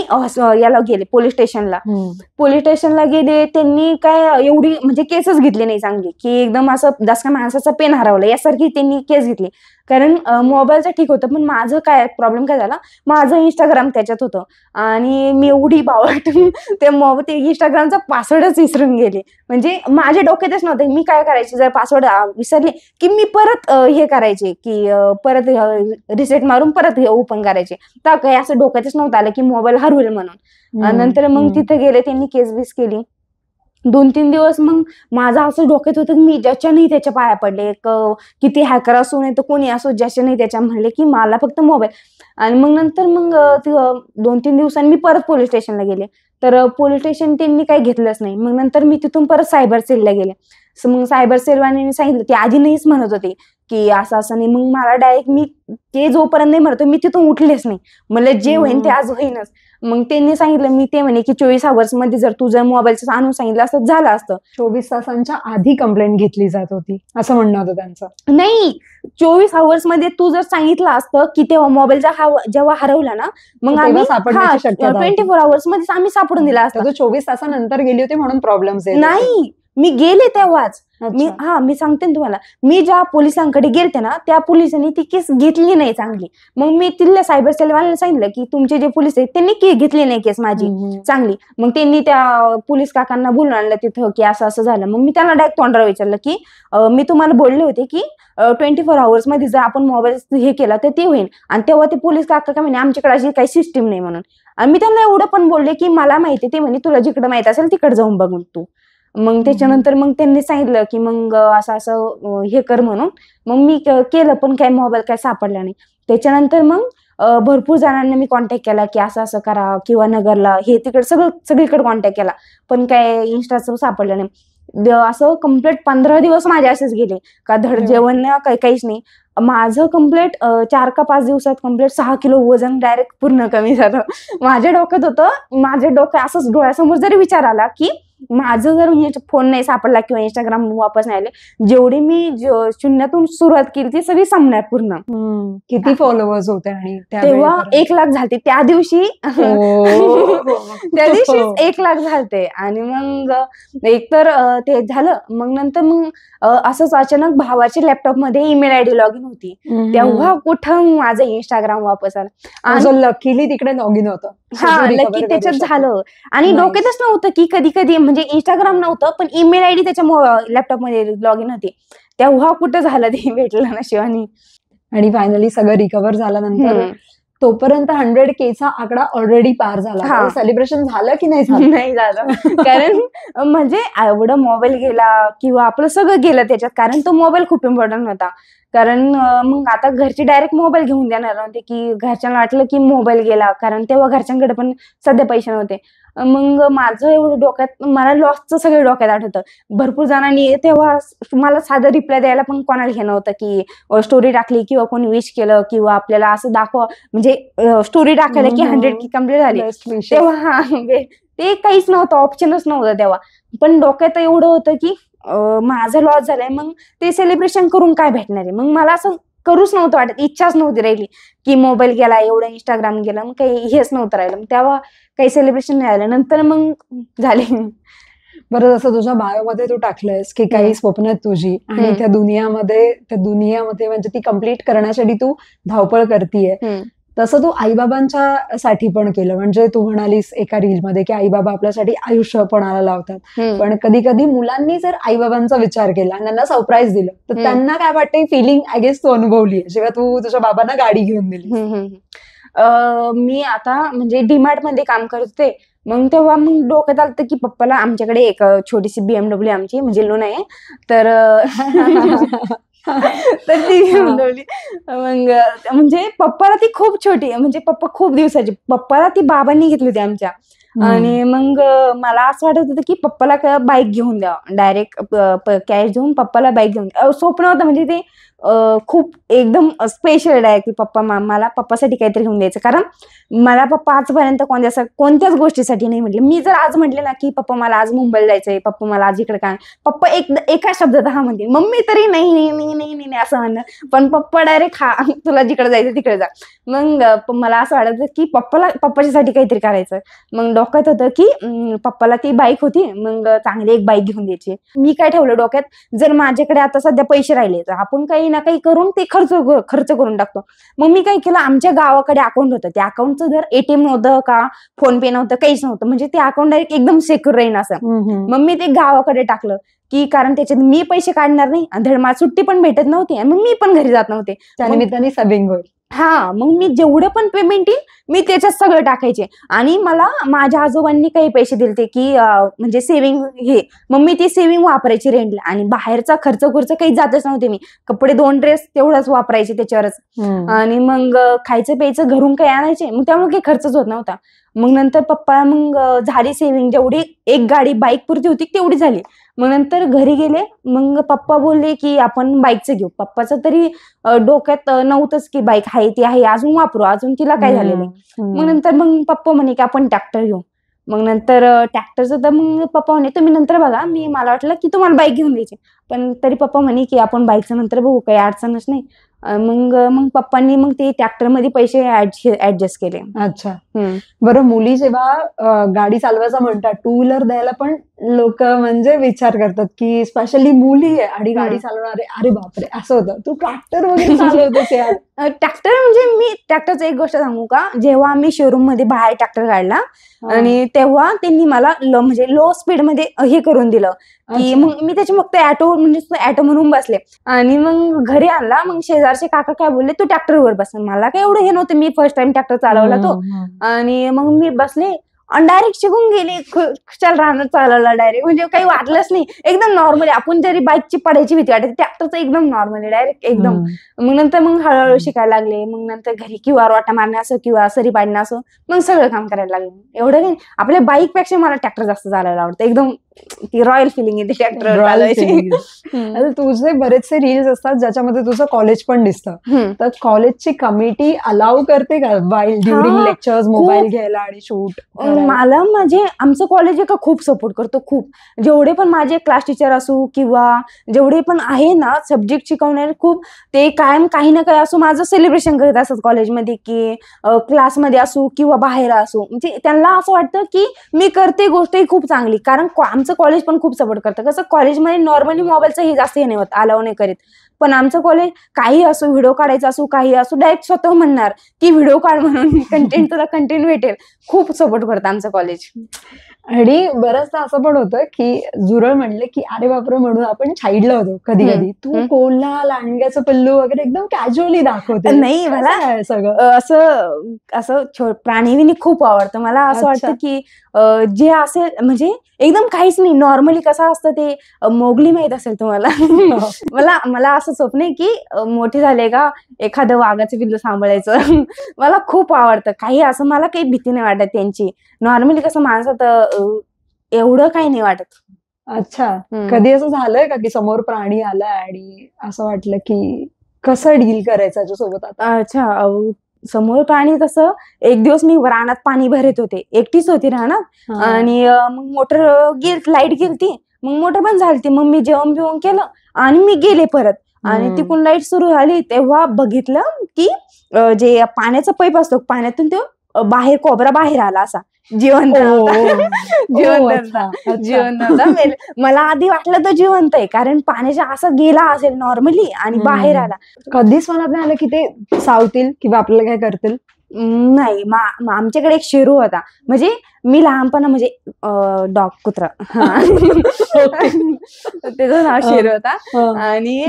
याला गेले पोलीस स्टेशनला गेले. त्यांनी काय एवढी म्हणजे केसच घेतली नाही चांगली, की एकदम असं जसं काय माणसाचा पेन हरवला यासारखी त्यांनी केस घेतली. कारण मोबाईलचं ठीक होतं, पण माझं काय प्रॉब्लेम काय झाला, माझं इंस्टाग्राम त्याच्यात होतं आणि मी एवढी बावळट ते इंस्टाग्रामचा पासवर्डच विसरून गेले. म्हणजे माझ्या डोक्यातच नव्हतं मी काय करायचे, जर पासवर्ड विसरले की मी परत हे करायचे, की परत रिसेट मारून परत ओपन करायचे. तर काही असं डोक्यातच नव्हतं आलं की मोबाईल हरवेल म्हणून. नंतर मग तिथे गेले, त्यांनी केस बीस केली. 2-3 दिवस मग माझं असं डोक्यात होतं की मी ज्याच्या नाही त्याच्या पाया पडले, किती हॅकर असो नाही तर कोणी असो, ज्याच्या नाही त्याच्या म्हणले की मला फक्त मोबाईल. आणि मग नंतर मग 2-3 दिवसांनी मी परत पोलीस स्टेशनला गेले, तर पोलीस स्टेशन त्यांनी काही घेतलंच नाही. मग नंतर मी तिथून परत सायबर सेलला गेले. मग सायबर सेलवाल्यांनी सांगितलं, ते आधी नाहीच म्हणत होते की असं असं नाही. मग मला डायरेक्ट मी ते जोपर्यंत नाही म्हणतो मी तिथून उठलेच नाही. मला जे होईन ते आज होईनच. मग त्यांनी सांगितलं, मी ते म्हणे की 24 आवर्स मध्ये जर तुझं मोबाईलचं आणून सांगितलं असतं झालं असतं. 24 तासांच्या आधी कंप्लेंट घेतली जात होती असं म्हणणं होतं त्यांचं. नाही, 24 आवर्स मध्ये तू जर सांगितलं असतं की तेव्हा मोबाईलचा जेव्हा हरवला ना, मग तेव्हा आम्ही सापडण्याची शक्यता होती. 24 आवर्स मध्ये आम्ही सापडून दिला असता. तर तू 24 तासानंतर गेली होती म्हणून प्रॉब्लेम्स येत होते. नाही, मी गेले तेव्हाच. अच्छा. मी सांगते ना तुम्हाला, मी ज्या पोलिसांकडे गेलते ना त्या पोलिसांनी ती केस घेतली नाही चांगली. मग मी तिथल्या सायबर सेलवाल्याला सांगितलं की तुमचे जे पोलीस आहेत त्यांनी घेतली नाही केस माझी चांगली. मग त्यांनी त्या पोलीस काकांना बोलून आणलं तिथं की असं असं झालं. मग मी त्यांना डायरेक्ट तोंडावर विचारलं की मी तुम्हाला बोलले होते की 24 आवर्स मध्ये जर आपण मोबाईल हे केला तर ते होईल. आणि तेव्हा ते पोलीस काका काय म्हणे आमच्याकडे अशी काही सिस्टीम नाही म्हणून. आणि मी त्यांना एवढं पण बोलले की मला माहिती, ते म्हणे तुला जिकडे माहित असेल तिकडे जाऊन बघून तू. मग त्याच्यानंतर मग त्यांनी सांगितलं की मग असं असं हे कर म्हणून. मग मी केलं पण काही मोबाईल काय सापडला नाही. त्याच्यानंतर मग भरपूर जणांना मी कॉन्टॅक्ट केला की असं असं करा, किंवा नगरला हे तिकडे सगळीकडे कॉन्टॅक्ट केला, पण काय इन्स्टाचं सापडलं नाही. असं कम्प्लीट 15 दिवस माझे असेच गेले का धड जेवण नाही काहीच नाही. माझं कम्प्लीट 4 का 5 दिवसात कम्प्लीट 6 किलो वजन डायरेक्ट पूर्ण कमी झालं. माझ्या डोक्यात होतं, माझ्या डोक्यात असंच डोळ्यासमोर जरी विचार आला की माझं जर फोन नाही सापडला किंवा इंस्टाग्राम वापस नाही आले, जेवढी मी शून्यातून सुरुवात केली ती सगळी संपणार पूर्ण. किती फॉलोअर्स होते आणि तेव्हा 1 लाख झालते त्या दिवशी. त्या दिवशीच 1 लाख झालते. आणि मग एकतर ते झालं. मग नंतर मग असंच अचानक भावाच्या लॅपटॉप मध्ये ईमेल आयडी लॉग इन होती. तेव्हा कुठं माझं इंस्टाग्राम वापस आलं. आणि लकीली तिकडे लॉग इन होतं. लकी त्याच्यात झालं. आणि डोक्यातच नव्हतं की कधी कधी म्हणजे इंस्टाग्राम नव्हतं पण ईमेल आयडी त्याच्या लॅपटॉप मध्ये लॉग इन होती. तेव्हा कुठं झालं ते भेटलं ना शिवानी. आणि फायनली सगळं रिकव्हर झाल्यानंतर तोपर्यंत 100K चा आकडा ऑलरेडी पार झाला. सेलिब्रेशन झालं की नाही झालं? नाही झालं. कारण म्हणजे एवढा मोबाईल गेला किंवा आपलं सगळं गेलं त्याच्यात, कारण तो मोबाईल खूप इम्पॉर्टंट होता. कारण मग आता घरचे डायरेक्ट मोबाईल घेऊन देणार नव्हते की घरच्यांना वाटलं की मोबाईल गेला, कारण तेव्हा घरच्यांकडे पण सध्या पैसे नव्हते. मग माझं एवढं डोक्यात, मला लॉसचं सगळं डोक्यात आठवतं. भरपूर जणांनी तेव्हा मला साधं रिप्लाय द्यायला पण कोणाला हे नव्हतं की स्टोरी टाकली किंवा कोणी विश केलं किंवा आपल्याला असं दाखवा, म्हणजे स्टोरी टाकायला की 100K कम्प्लीट झाली तेव्हा ते काहीच नव्हतं, ऑप्शनच नव्हतं तेव्हा. पण डोक्यात एवढं होतं की माझं लॉस झालंय, मग ते सेलिब्रेशन करून काय भेटणार आहे. मग मला असं करूच नव्हतं वाटत, इच्छाच नव्हती राहिली की मोबाईल गेला, एवढं इंस्टाग्राम गेलं, मग काही हेच नव्हतं राहिलं. तेव्हा काही सेलिब्रेशन नाही आलं. नंतर मग झाले. बरं, जसं तुझ्या बायोमध्ये तू टाकलंयस की काही स्वप्न आहेत तुझी आणि त्या दुनियामध्ये म्हणजे ती कम्प्लीट करण्यासाठी तू धावपळ करतीये, तसं तू आईबाबांच्या साठी पण केलं. म्हणजे तू म्हणालीस एका रील मध्ये की आईबाबा आपल्यासाठी आयुष्य पणाला लावतात, पण कधी कधी मुलांनी जर आईबाबांचा विचार केला आणि त्यांना सरप्राईज दिलं तर त्यांना काय वाटतं, फिलिंग आय गेस तू अनुभवली जेव्हा तू तुझ्या बाबांना गाडी घेऊन दिली. मी आता म्हणजे डीमार्ट मध्ये काम करते. मग तेव्हा मग डोक्यात आलं की पप्पाला, आमच्याकडे एक छोटीशी BMW आमची म्हणजे लोन आहे, तर ती BMW मग म्हणजे पप्पाला ती खूप छोटी आहे, म्हणजे पप्पा खूप दिवसाची, पप्पाला ती बाबांनी घेतली होती आमच्या. आणि मग मला असं वाटत होतं की पप्पाला बाईक घेऊन द्यावं, डायरेक्ट कॅश देऊन पप्पाला बाईक घेऊन द्यावं. स्वप्न होतं म्हणजे ते खूप एकदम स्पेशल आहे की मला पप्पासाठी काहीतरी घेऊन द्यायचं. कारण मला पप्पा आजपर्यंत कोणत्याच गोष्टीसाठी नाही म्हटले. मी जर आज म्हटले ना की पप्पा मला आज मुंबईला जायचंय, पप्पा मला आज इकडे काय, पप्पा एका शब्दात हा म्हणते. मम्मी तरी नाही नाही नाही नाही नाही असं म्हणणं, पण पप्पा डायरेक्ट हा तुला जिकडे जायचं तिकडे जा. मग मला असं वाटायचं की पप्पाच्यासाठी काहीतरी करायचं. मग डोक्यात होतं की पप्पाला ती बाईक होती, मग चांगली एक बाईक घेऊन द्यायची. मी काय ठेवलं डोक्यात, जर माझ्याकडे आता सध्या पैसे राहिले तर आपण काही ना काही करून ते खर्च करून टाकतो. मग मी काय केलं, आमच्या गावाकडे अकाउंट होतं, त्या अकाउंटचं जर ATM नव्हतं का फोन पे नव्हतं, काहीच नव्हतं, म्हणजे ते अकाउंट डायरेक्ट एकदम सिक्युअर राहीन असं. मग मी ते गावाकडे टाकलं की कारण त्याच्यात मी पैसे काढणार नाही, धड मला सुट्टी पण भेटत नव्हती, मग मी पण घरी जात नव्हते, त्यानिमित्ताने सेव्हिंग होईल. मग मी जेवढं पण पेमेंट येईल मी त्याच्यात सगळं टाकायचे. आणि मला माझ्या आजोबांनी काही पैसे दिलते की म्हणजे सेव्हिंग हे, मग मी ती सेव्हिंग वापरायची रेंटला. आणि बाहेरचा खर्च काही जातच नव्हते मी, कपडे 2 ड्रेस तेवढंच वापरायचे त्याच्यावरच. आणि मग खायचं प्यायचं घरून काही आणायचे, मग त्यामुळे काही खर्चच होत नव्हता. मग नंतर पप्पा मग झाली सेव्हिंग, जेवढी एक गाडी बाईक पुरती होती तेवढी झाली. मग नंतर घरी गेले, मग पप्पा बोलले की आपण बाईकचं घेऊ. पप्पाचं तरी डोक्यात नव्हतंच की बाईक आहे ती आहे, अजून वापरू, अजून तिला काय झालेलं आहे. मग नंतर मग पप्पा म्हणे की आपण ट्रॅक्टर घेऊ. मग नंतर ट्रॅक्टरचं तर मग पप्पा म्हणे तुम्ही नंतर बघा, मला वाटलं की तुम्हाला बाईक घेऊन द्यायची, पण तरी पप्पा म्हणे की आपण बाईकचं नंतर बघू, काही अडचणच नाही. मग मग पप्पांनी मग ते ट्रॅक्टर मध्ये पैसे ऍडजस्ट केले. अच्छा. बरं, मुली जेव्हा गाडी चालवायचं म्हणतात, टू व्हीलर द्यायला पण लोक म्हणजे विचार करतात की स्पेशली मुली आहे आणि गाडी चालवणारे, अरे बापरे असं होतं. तू ट्रॅक्टर वगैरे चालवतेस यार. ट्रॅक्टर म्हणजे मी ट्रॅक्टरचं एक गोष्ट सांगू का, जेव्हा आम्ही शोरूम मध्ये बाहेर ट्रॅक्टर काढला आणि तेव्हा त्यांनी मला म्हणजे लो स्पीड मध्ये हे करून दिलं की मग मी त्याची फक्त ऍटो म्हणजे ऍटो म्हणून बसले. आणि मग घरी आणला, मग शेजारचे काका काय बोलले तू ट्रॅक्टरवर बस. मला काय एवढं हे नव्हतं, मी फर्स्ट टाइम ट्रॅक्टर चालवला तो. आणि मग मी बसले आणि डायरेक्ट शिकून गेले. चल राहणार चालवला डायरेक्ट, म्हणजे काही वाटलंच नाही, एकदम नॉर्मली. आपण जरी बाईकची पडायची भीती वाटते, ट्रॅक्टरचं एकदम नॉर्मली डायरेक्ट एकदम. मग नंतर मग हळूहळू शिकायला लागले. मग नंतर घरी QR वाटा मारणं असो किंवा सरी पाडणं असो, मग सगळं काम करायला लागले. एवढं काही आपल्या बाईक पेक्षा मला ट्रॅक्टर जास्त चालवायला आवडतं. एकदम ती रॉयल फिलिंग येते ट्रॅक्टर चालवायची. तुझे बरेचसे रील्स असतात ज्याच्यामध्ये तुझं कॉलेज पण दिसतं, तर कॉलेजची कमिटी अलाउ करते का ड्युरिंग लेक्चर्स मोबाईल घ्यायला आणि शूट? मला आमचं कॉलेज का खूप सपोर्ट करतो, खूप. जेवढे पण माझे क्लास टीचर असू किंवा जेवढे पण आहे ना सब्जेक्ट शिकवणारे, खूप ते कायम काही ना काही असो माझं सेलिब्रेशन करत असतात कॉलेजमध्ये, की क्लासमध्ये असू किंवा बाहेर असू. म्हणजे त्यांना असं वाटतं की मी करते गोष्ट ही खूप चांगली, कारण आमचं कॉलेज पण खूप सपोर्ट करतं. कसं कॉलेजमध्ये नॉर्मली मोबाईलचं हे जास्त हे नाही होत, अलाव नाही करीत, पण आमचं कॉलेज काही असो, व्हिडिओ काढायचा असो काही असो, डायरेक्ट स्वतः म्हणणार की व्हिडिओ काढ म्हणून, कंटेंट तुला कंटेंट भेटेल. खूप सपोर्ट करतं आमचं कॉलेज. आणि बरंचदा असं पण होतं की जुरळ म्हणले की अरे बापरे म्हणून आपण छाईडलं होतो कधी कधी. तू कोल्हा लांडग्याचं पल्लू वगैरे एकदम कॅज्युअली दाखवते. नाही, मला सगळं असं प्राणी खूप आवडतं. मला असं वाटतं की जे असेल म्हणजे एकदम काहीच नाही, नॉर्मली कसं असतं ते, मोगली माहित असेल तुम्हाला. मला असं स्वप्न आहे की मोठी झाले का एखादं वाघाचं पिल्लू सांभाळायचं. मला खूप आवडतं. काही असं मला काही भीती नाही वाटत त्यांची. नॉर्मली कसं माणसात एवढं काही नाही वाटत. अच्छा. कधी असं झालंय का की समोर प्राणी आला आणि असं वाटलं की कसं डील करायचं त्याच्यासोबत आता? अच्छा, समोर प्राणी तसं एक दिवस मी रानात पाणी भरत होते, एकटीच होती रानात. आणि मग मोटर लाईट गेलती, मग मोटर बंद झाली. मग मी जेवण बिवण केलं आणि मी गेले परत. आणि तिकडून लाईट सुरू झाली तेव्हा बघितलं की जे पाण्याचा पाईप असतो पाण्यातून तो बाहेर कोबरा बाहेर आला, असा जिवंत नव्हता. मला आधी वाटलं तो जिवंत आहे, कारण पाण्याच्या असं गेला असेल नॉर्मली आणि बाहेर आला. कधीच मनात नाही आलं की ते सावतील किंवा आपल्याला काय करतील? नाही. आमच्याकडे एक शेरू होता, म्हणजे मी लहानपणा म्हणजे डॉग कुत्रा त्याचं नाव शेरू होता. आणि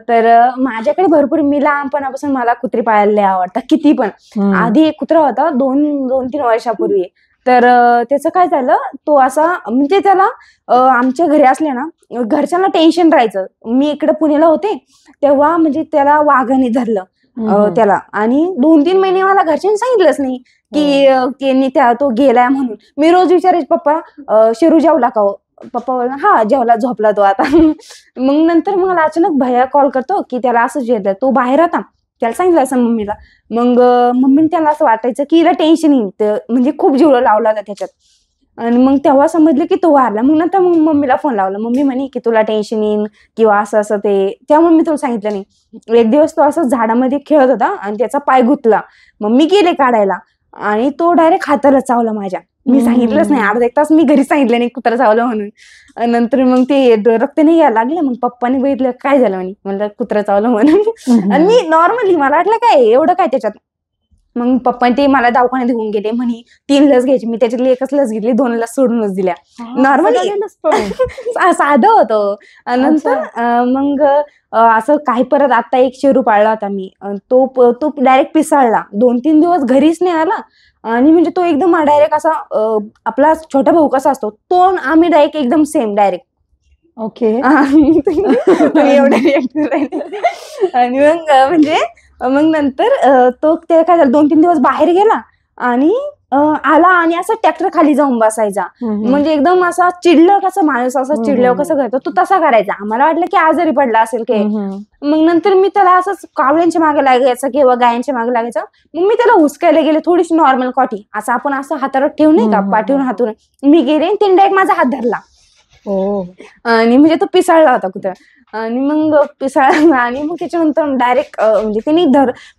तर माझ्याकडे भरपूर, मी लहानपणापासून मला कुत्री पाळायला आवडतात किती पण. आधी एक कुत्रा होता 2-3 वर्षापूर्वी. तर त्याचं काय झालं, तो असा म्हणजे त्याला आमच्या घरी असले ना घरच्यांना टेन्शन राहायचं. मी इकडे पुण्याला होते तेव्हा म्हणजे त्याला वाघाने धरलं त्याला, आणि 2-3 महिने मला घरच्यांनी सांगितलंच नाही की तो गेलाय म्हणून. मी रोज विचारायचे पप्पा शेरू जेवला का? पप्पा बोलला हा जेवला, झोपला तो आता. मग नंतर मला अचानक भैया कॉल करतो की त्याला असं जेवलं, तो बाहेर होता. त्याला सांगितलं असं मम्मीला. मग मम्मीने त्याला असं वाटायचं की हिला टेन्शन येईल, म्हणजे खूप जीव लावला होता त्याच्यात. आणि मग तेव्हा समजलं की तो वारला. मग नंतर मग मम्मीला फोन लावला. मम्मी म्हणे की तुला टेन्शन येईल किंवा असं असं ते, त्यामुळे मी तुला सांगितलं नाही. एक दिवस तो असं झाडामध्ये खेळत होता आणि त्याचा पाय गुतला. मग मी गेले काढायला आणि तो डायरेक्ट हाताला चावला माझ्या. मी सांगितलंच नाही, अर्धा 1 तास मी घरी सांगितलं नाही कुत्रा चावलं म्हणून. नंतर मग ते रक्त नाही यायला लागलं. मग पप्पाने बघितलं काय झालं म्हणे, म्हणलं कुत्रा चावलं म्हणून. आणि मी नॉर्मली मला वाटलं काय एवढं काय त्याच्यात. मग पप्पा ते मला दवाखान्यात घेऊन गेले, म्हणे 3 लस घ्यायची. मी त्याच्यातली 1च लस घेतली, 2 लस सोडूनच दिल्या. नॉर्मली साधं होतं. नंतर मग असं काही परत आता एक शेरू पाळला होता मी, तो डायरेक्ट पिसाळला. 2-3 दिवस घरीच नाही आला. आणि म्हणजे तो एकदम डायरेक्ट असा आपला छोटा भाऊ कसा असतो तो, आम्ही डायरेक्ट एकदम सेम डायरेक्ट. ओके. एवढं आणि मग म्हणजे मग नंतर तो काय झालं 2-3 दिवस बाहेर गेला आणि आला आणि असं ट्रॅक्टर खाली जाऊन बसायचा. म्हणजे एकदम असा चिडलं कसं माणूस असं चिडलं कसं करतो तो तसा करायचा. आम्हाला वाटलं की आजारी पडला असेल की. मग नंतर मी त्याला असंच कावळ्यांच्या मागे लागायचं किंवा गायांच्या मागे लागायचं. मग मी त्याला हुसकायला गेले थोडीशी नॉर्मल कॉटी असं आपण असं हातावर ठेवू नाही का पाठवून हातून मी गेले त्याने डायरेक्ट माझा हात धरला आणि म्हणजे तो पिसाळला होता कुत्रा आणि मग पिसाळला आणि मग त्याच्यानंतर डायरेक्ट म्हणजे त्यांनी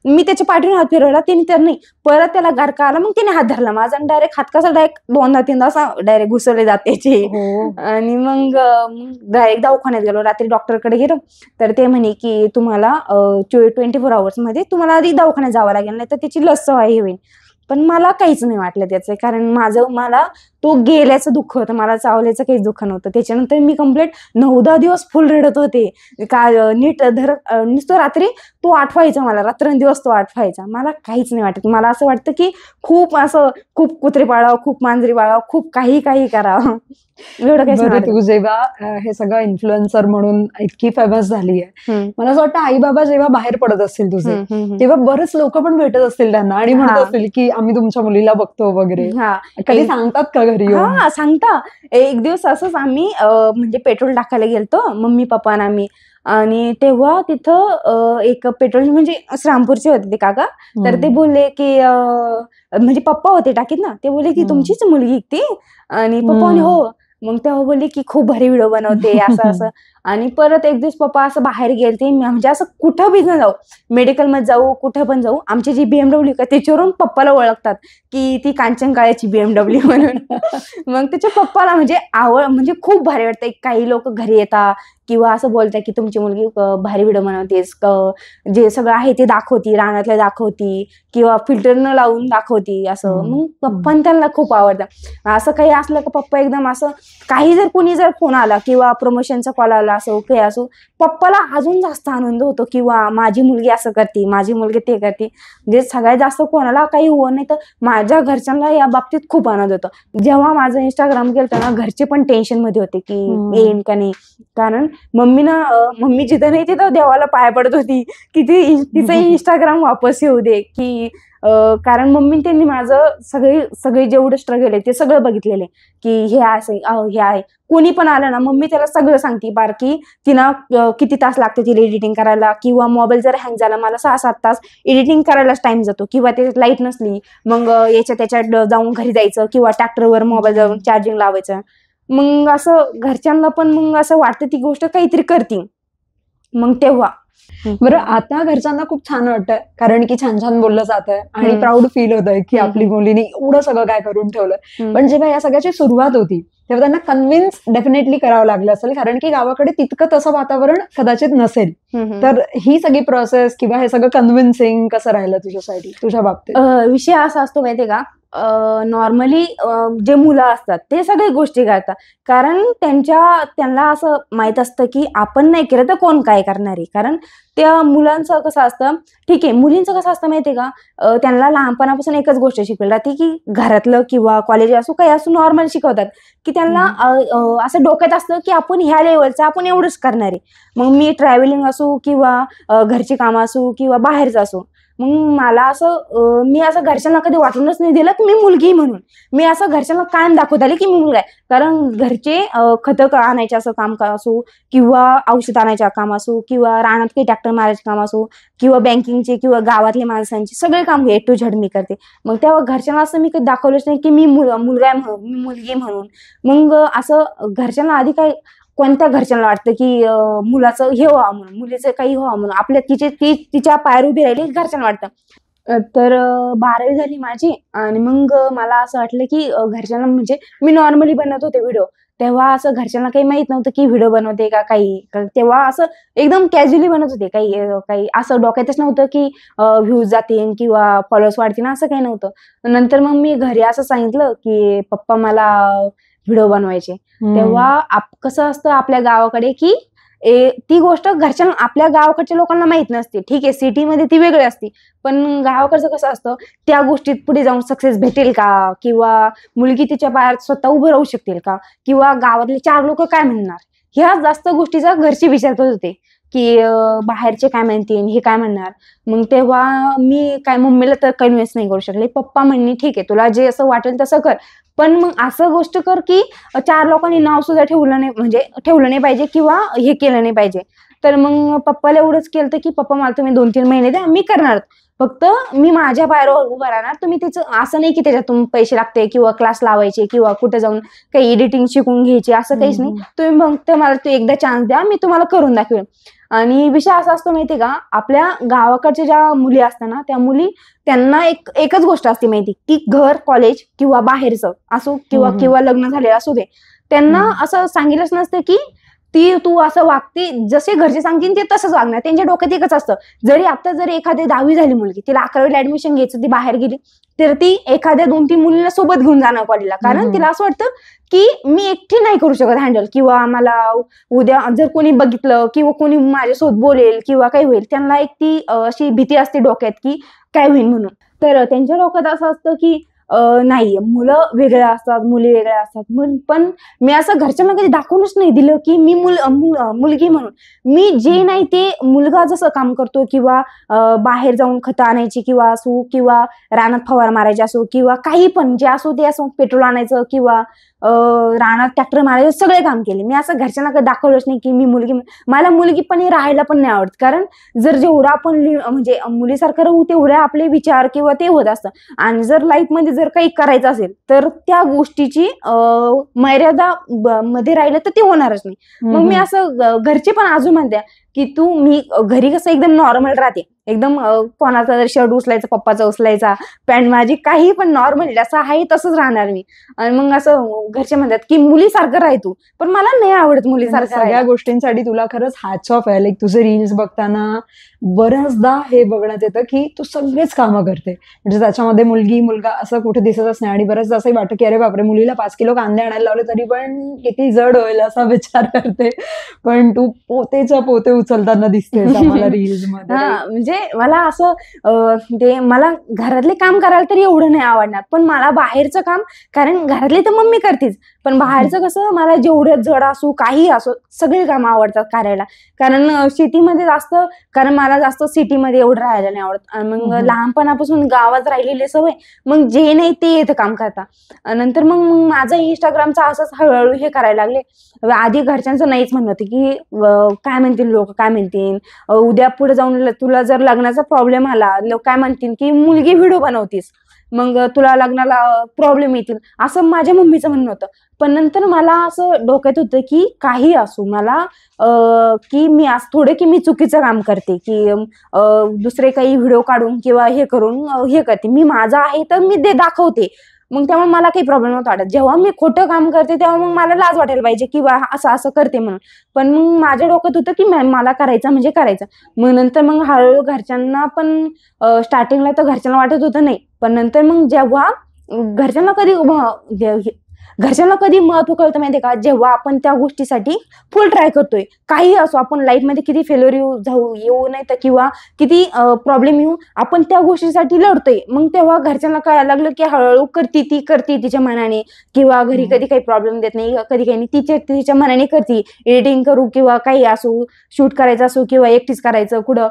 मी त्याच्या पाठीने हात फिरवला त्यांनी तर नाही परत त्याला गारका आला मग त्याने हात धरला माझा आणि डायरेक्ट हात कसा डायरेक्ट 2दा-3दा असा डायरेक्ट घुसवले जाते आणि मग डायरेक्ट दवाखान्यात गेलो. रात्री डॉक्टरकडे गेलो तर ते म्हणे की तुम्हाला 24 hours मध्ये तुम्हाला आधी दवाखान्यात जावं लागेल नाही तर त्याची लस सवय होईल. पण मला काहीच नाही वाटलं त्याचं कारण मला तो गेल्याचं दुःख होतं मला चावल्याचं काहीच दुःख नव्हतं. त्याच्यानंतर मी कम्प्लीट 9-10 दिवस फुल रडत होते का नीट नुसतं रात्री तो आठवायचा मला रात्रंदिवस तो आठवायचा. मला काहीच नाही वाटत. मला असं वाटतं की खूप कुत्रे पाळावं खूप मांजरी पाळावं खूप काही करावं एवढं काही. तू जेव्हा हे सगळं इन्फ्लुएन्सर म्हणून इतकी फेमस झाली आहे मला असं वाटतं आई बाबा जेव्हा बाहेर पडत असतील तुझे तेव्हा बरेच लोक पण भेटत असतील त्यांना आणि म्हणत असतील की आम्ही तुमच्या मुलीला बघतो वगैरे. कधी सांगतात का घरी? हा सांगता. एक दिवस असंच आम्ही म्हणजे पेट्रोल टाकायला गेलतो मम्मी पप्पा आणि आम्ही आणि तेव्हा तिथं एक पेट्रोल म्हणजे श्रामपूरचे होते ते काका तर ते बोलले की म्हणजे पप्पा होते टाकीत ना ते बोलले की तुमचीच मुलगी ती आणि पप्पा म्हणे हो. मग तेव्हा बोलले की खूप भारी व्हिडिओ बनवते असं आणि परत एक दिवस पप्पा असं बाहेर गेलते म्हणजे असं कुठं बी जाऊ मेडिकलमध्ये जाऊ कुठं पण जाऊ आमची जी BMW का त्याच्यावरून पप्पाला ओळखतात की ती कांचन काळ्याची BMW म्हणून. मग त्याच्या पप्पाला म्हणजे आवड म्हणजे खूप भारी वाटतं. काही लोक घरी येतात किंवा असं बोलतात की तुमची मुलगी भारी व्हिडिओ बनवतेस जे सगळं आहे ते दाखवती रानातलं दाखवती किंवा फिल्टर न लावून दाखवती असं. मग पप्पा त्यांना खूप आवडतं. असं काही असलं का पप्पा एकदम असं काही जर कोणी जर फोन आला किंवा प्रमोशनचा कॉल आला असो काही असो पप्पाला अजून जास्त आनंद होतो किंवा माझी मुलगी असं करते माझी मुलगी ते करते. म्हणजे सगळ्यात जास्त कोणाला काही होत नाही तर माझ्या घरच्यांना या बाबतीत खूप आनंद होतो. जेव्हा माझं इंस्टाग्राम केलं ना घरचे पण टेन्शन मध्ये होते की येईन का नाही कारण मम्मी जिथं नाही तिथं देवाला पाया पडत होती की तिचं इंस्टाग्राम वापस येऊ दे की कारण मम्मी त्यांनी माझं सगळे जेवढं स्ट्रगल आहे ते सगळं बघितलेलं आहे की हे आहे कोणी पण आलं ना मम्मी त्याला सगळं सांगते बारकी तिनं किती तास लागते तिला एडिटिंग करायला किंवा मोबाईल जर हँग झाला मला 6-7 तास एडिटिंग करायलाच टाइम जातो किंवा त्याच्यात लाईट नसली मग त्याच्यात जाऊन घरी जायचं किंवा ट्रॅक्टरवर मोबाईल जाऊन चार्जिंग लावायचं. मग असं घरच्यांना पण मग असं वाटतं ती गोष्ट काहीतरी करते मग तेव्हा. बरं आता घरच्यांना खूप छान वाटतंय कारण की छान बोललं जात आहे आणि प्राऊड फील होत आहे की आपली मुलीने एवढं सगळं काय करून ठेवलं. पण जेव्हा या सगळ्याची सुरुवात होती तेव्हा त्यांना कन्व्हिन्स डेफिनेटली करावं लागलं असेल कारण की गावाकडे तितकं तसं वातावरण कदाचित नसेल. तर ही सगळी प्रोसेस किंवा हे सगळं कन्व्हिन्सिंग कसं राहिलं तुझ्यासाठी तुझ्या बाबतीत? विषय असा असतो माहितीये का नॉर्मली जे मुलं असतात ते सगळ्या गोष्टी करतात कारण त्यांना असं माहित असतं की आपण नाही केलं तर कोण काय करणार आहे. कारण त्या मुलांचं कसं असतं ठीक आहे मुलींचं कसं असतं माहितीये का त्यांना लहानपणापासून एकच गोष्ट शिकवली जाते की घरातलं किंवा कॉलेज असो काही असो नॉर्मल शिकवतात की त्यांना असं डोक्यात असतं की आपण ह्या लेवलचं आपण एवढंच करणार आहे. मग मी ट्रॅव्हलिंग असो किंवा घरची कामं असो किंवा बाहेरचं असो मग मला असं मी असं घरच्यांना कधी वाटूनच नाही दिलं की मी मुलगी म्हणून. मी असं घरच्यांना कायम दाखवत आले की मी मुलगा आहे कारण घरचे खतं आणायचे असं काम असो किंवा औषध आणायचं काम असो किंवा रानात काही ट्रॅक्टर मारायचे काम असो किंवा बँकिंगचे किंवा गावातल्या माणसांचे सगळे काम A to Z मी करते. मग तेव्हा घरच्यांना असं मी कधी दाखवलंच नाही की मी मुलगा आहे म्हणून मी मुलगी म्हणून. मग असं घरच्यांना आधी काय कोणत्या घरच्यांना वाटतं की मुलाचं हे व्हावं म्हणून मुलीचं काही व्हावं म्हणून आपल्या तिच्या पायावर उभी राहिली घरच्यांना वाटतं. तर 12वी झाली माझी आणि मग मला असं वाटलं की घरच्यांना म्हणजे मी नॉर्मली बनवत होते व्हिडिओ तेव्हा असं घरच्यांना काही माहित नव्हतं की व्हिडिओ बनवते का काही तेव्हा असं एकदम कॅज्युअली बनवत होते काही असं डोक्यातच नव्हतं की व्ह्यूज जातील किंवा फॉलोअर्स वाढतील असं काही नव्हतं. नंतर मग मी घरी असं सांगितलं की पप्पा मला व्हिडिओ बनवायचे. तेव्हा कसं असतं आपल्या गावाकडे की ती गोष्ट आपल्या गावाकडच्या लोकांना माहित नसते. ठीक आहे सिटीमध्ये ती वेगळी असते पण गावाकडचं कसं असतं त्या गोष्टीत पुढे जाऊन सक्सेस भेटेल का किंवा मुलगी तिच्या पायावर स्वतः उभं राहू शकतील का किंवा गावातले 4 लोक काय म्हणणार ह्या जास्त गोष्टीचा घरचे विचार करत होते. की बाहेरचे काय म्हणतील, हे काय म्हणणार. मग तेव्हा मी काय मम्मीला तर कन्व्हिन्स नाही करू शकले. पप्पा म्हणले ठीक आहे, तुला जे असं वाटेल तसं कर. पण मग असं गोष्ट कर की 4 लोकांनी नाव सुद्धा ठेवलं नाही, म्हणजे ठेवलं नाही पाहिजे किंवा हे केलं नाही पाहिजे. तर मग पप्पाला एवढंच केलं की पप्पा मला तुम्ही 2-3 महिने द्या, मी करणार. फक्त मी माझ्या पायावर उभं राहणार. तुम्ही त्याचं असं नाही की त्याच्यातून पैसे लागते किंवा क्लास लावायचे किंवा कुठे जाऊन काही एडिटिंग शिकून घ्यायची, असं काहीच नाही. तुम्ही फक्त मला तो एकदा चान्स द्या, मी तुम्हाला करून दाखवेन. आणि विषय असा असतो माहितीये का, आपल्या गावाकडच्या ज्या मुली असतात ना, त्या मुली त्यांना एकच गोष्ट असते माहिती, की घर, कॉलेज किंवा बाहेरचं असो किंवा लग्न झाले असू दे, त्यांना असं सांगितलंच नसतं की तू असं वागते, जसे घरचे सांगतील ते तसंच वागणार. त्यांच्या डोक्यात एकच असतं, जरी एखादी 10वी झाली मुलगी, तिला 11वीला ऍडमिशन घ्यायचं, ती बाहेर गेली तर ती एखाद्या 2-3 मुलीला सोबत घेऊन जाणार कॉलेजला. कारण तिला असं वाटतं की मी एकटी नाही करू शकत हँडल, किंवा मला उद्या जर कोणी बघितलं किंवा कोणी माझ्यासोबत बोलेल किंवा काही होईल, त्यांना एक ती अशी भीती असते डोक्यात की काय होईल म्हणून. तर त्यांच्या डोक्यात असं असतं की नाही, मुलं वेगळ्या असतात, मुली वेगळ्या असतात. पण मी असं घरच्यांना कधी दाखवूनच नाही दिलं की मी मुलगी म्हणून. मी जे नाही ते मुलगा जसं काम करतो किंवा बाहेर जाऊन खतं आणायची किंवा असो, किंवा रानात फवारा मारायचे असो, किंवा काही पण जे असो ते असो, पेट्रोल आणायचं किंवा रानात ट्रॅक्टर मारायचं, सगळे काम केले. मी असं घरच्यांना कधी दाखवलंच नाही की मी मुलगी. मला मुलगीपणी राहायला पण नाही आवडत. कारण जर जेवढं आपण म्हणजे मुलीसारखं राहू तेवढे आपले विचार किंवा ते होत असतं. आणि जर लाईफमध्ये जर काही करायचं असेल तर त्या गोष्टीची मर्यादा मध्ये राहिलं तर ते होणारच नाही. मग मी असं घरचे पण अजून म्हणते की मी घरी कसं एकदम नॉर्मल राहते, एकदम कोणाचा जर शर्ट उचलायचा, पप्पाचा उचलायचा, पॅन्ट माझी काही पण नॉर्मल जसं आहे तसंच राहणार मी. आणि मग असं घरचे म्हणतात की मुलीसारखं राह तू, पण मला नाही आवडत मुलीसारखं. सगळ्या गोष्टींसाठी तुला खरंच हॅट्स ऑफ आहे. लाईक तुझे रील्स बघताना बऱ्याचदा हे बघण्यात येतं की तू सगळेच कामं करते, म्हणजे त्याच्यामध्ये मुलगी मुलगा असं कुठे दिसतच नाही. आणि बऱ्याचदा असंही वाटतं की अरे बापरे, मुलीला 5 किलो कांदे आणायला लावले तरी पण किती जड होईल असा विचार करते, पण तू पोतेच्या पोते उचलताना दिसतेस आम्हाला रील्स मध्ये. म्हणजे मला असं मला घरातले काम करायला तरी एवढं नाही आवडणार, पण मला बाहेरचं काम, कारण घरातले तर मम्मी करतेच, पण बाहेरचं कसं मला जेवढं जड असो काही असो सगळे काम आवडतात करायला. कारण शेतीमध्ये जास्त, कारण मला जास्त सिटीमध्ये एवढं राहायला नाही आवडत. आणि मग लहानपणापासून गावात राहिलेली सवय, मग जे नाही ते येतं काम करता. नंतर मग माझं इंस्टाग्रामचं असंच हळूहळू हे करायला लागले. आधी घरच्यांचं नाहीच म्हणत होते की काय म्हणतील लोक, काय म्हणतील, उद्या पुढे जाऊन तुला जर लग्नाचा प्रॉब्लेम आला, लोक काय म्हणतील की मुलगी व्हिडिओ बनवतीस, मग तुला लग्नाला प्रॉब्लेम येतील, असं माझ्या मम्मीचं म्हणणं होतं. पण नंतर मला असं डोक्यात होतं की काही असो, मला की मी आज थोडे की मी चुकीचं काम करते, की दुसरे काही व्हिडिओ काढून किंवा हे करून हे करते. मी माझा आहे तर मी ते दाखवते. मग त्यामुळे मला काही प्रॉब्लेम नव्हता वाटत. जेव्हा मी खोटं काम करते तेव्हा मग मला लाज वाटायला पाहिजे की असं असं करते म्हणून. पण मग माझ्या डोक्यात होतं की मला करायचं म्हणजे करायचं. मग नंतर मग हळूहळू घरच्यांना पण स्टार्टिंगला तर घरच्यांना वाटत होतं नाही, पण नंतर मग जेव्हा घरच्यांना कधी महत्व कळतं माहितीये का, जेव्हा आपण त्या गोष्टीसाठी फुल ट्राय करतोय. काही असो, आपण लाईफमध्ये किती फेल्युअर येऊ नाही तर किंवा किती प्रॉब्लेम येऊ, आपण त्या गोष्टीसाठी लढतोय. मग तेव्हा घरच्यांना कळायला लागलं की हळूहळू करते तिच्या मनाने, किंवा घरी कधी काही प्रॉब्लेम देत नाही, कधी काही नाही, तिच्या मनाने करते. एडिटिंग करू किंवा काही असो, शूट करायचं असो किंवा एकटीच करायचं कुठं.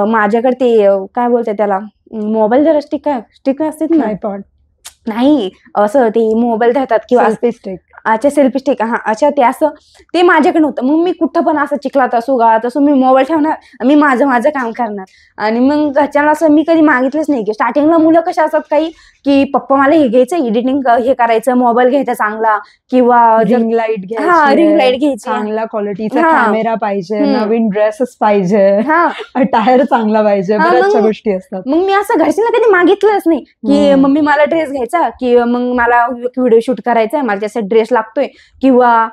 माझ्याकडे ते काय बोलते त्याला, मोबाईल जरा स्टिक असते ना, नाही असं ते मोबाईल धरतात किंवा अच्छा सेल्फी स्टिक, अच्छा ते असं ते माझ्याकडे नव्हतं. मग मी कुठं पण असं चिखलात असो गावात असो मी मोबाईल ठेवणार, मी माझं काम करणार. आणि मग घरच्यांना असं मी कधी मागितलंच नाही. की स्टार्टिंगला मुलं कशा असतात काही की पप्पा मला हे घ्यायचं, एडिटिंग हे करायचं, मोबाईल घ्यायचा चांगला, किंवा रिंग लाईट घ्यायची, चांगला क्वालिटीचा कॅमेरा पाहिजे, नवीन ड्रेसेस पाहिजे, टायर चांगला पाहिजे, बऱ्याचशा गोष्टी असतात. मग मी असं घरच्यांना कधी मागितलंच नाही की मम्मी मला ड्रेस घ्यायचा, किंवा मग मला व्हिडिओ शूट करायचा, मला त्याचा ड्रेस लागतोय, किंवा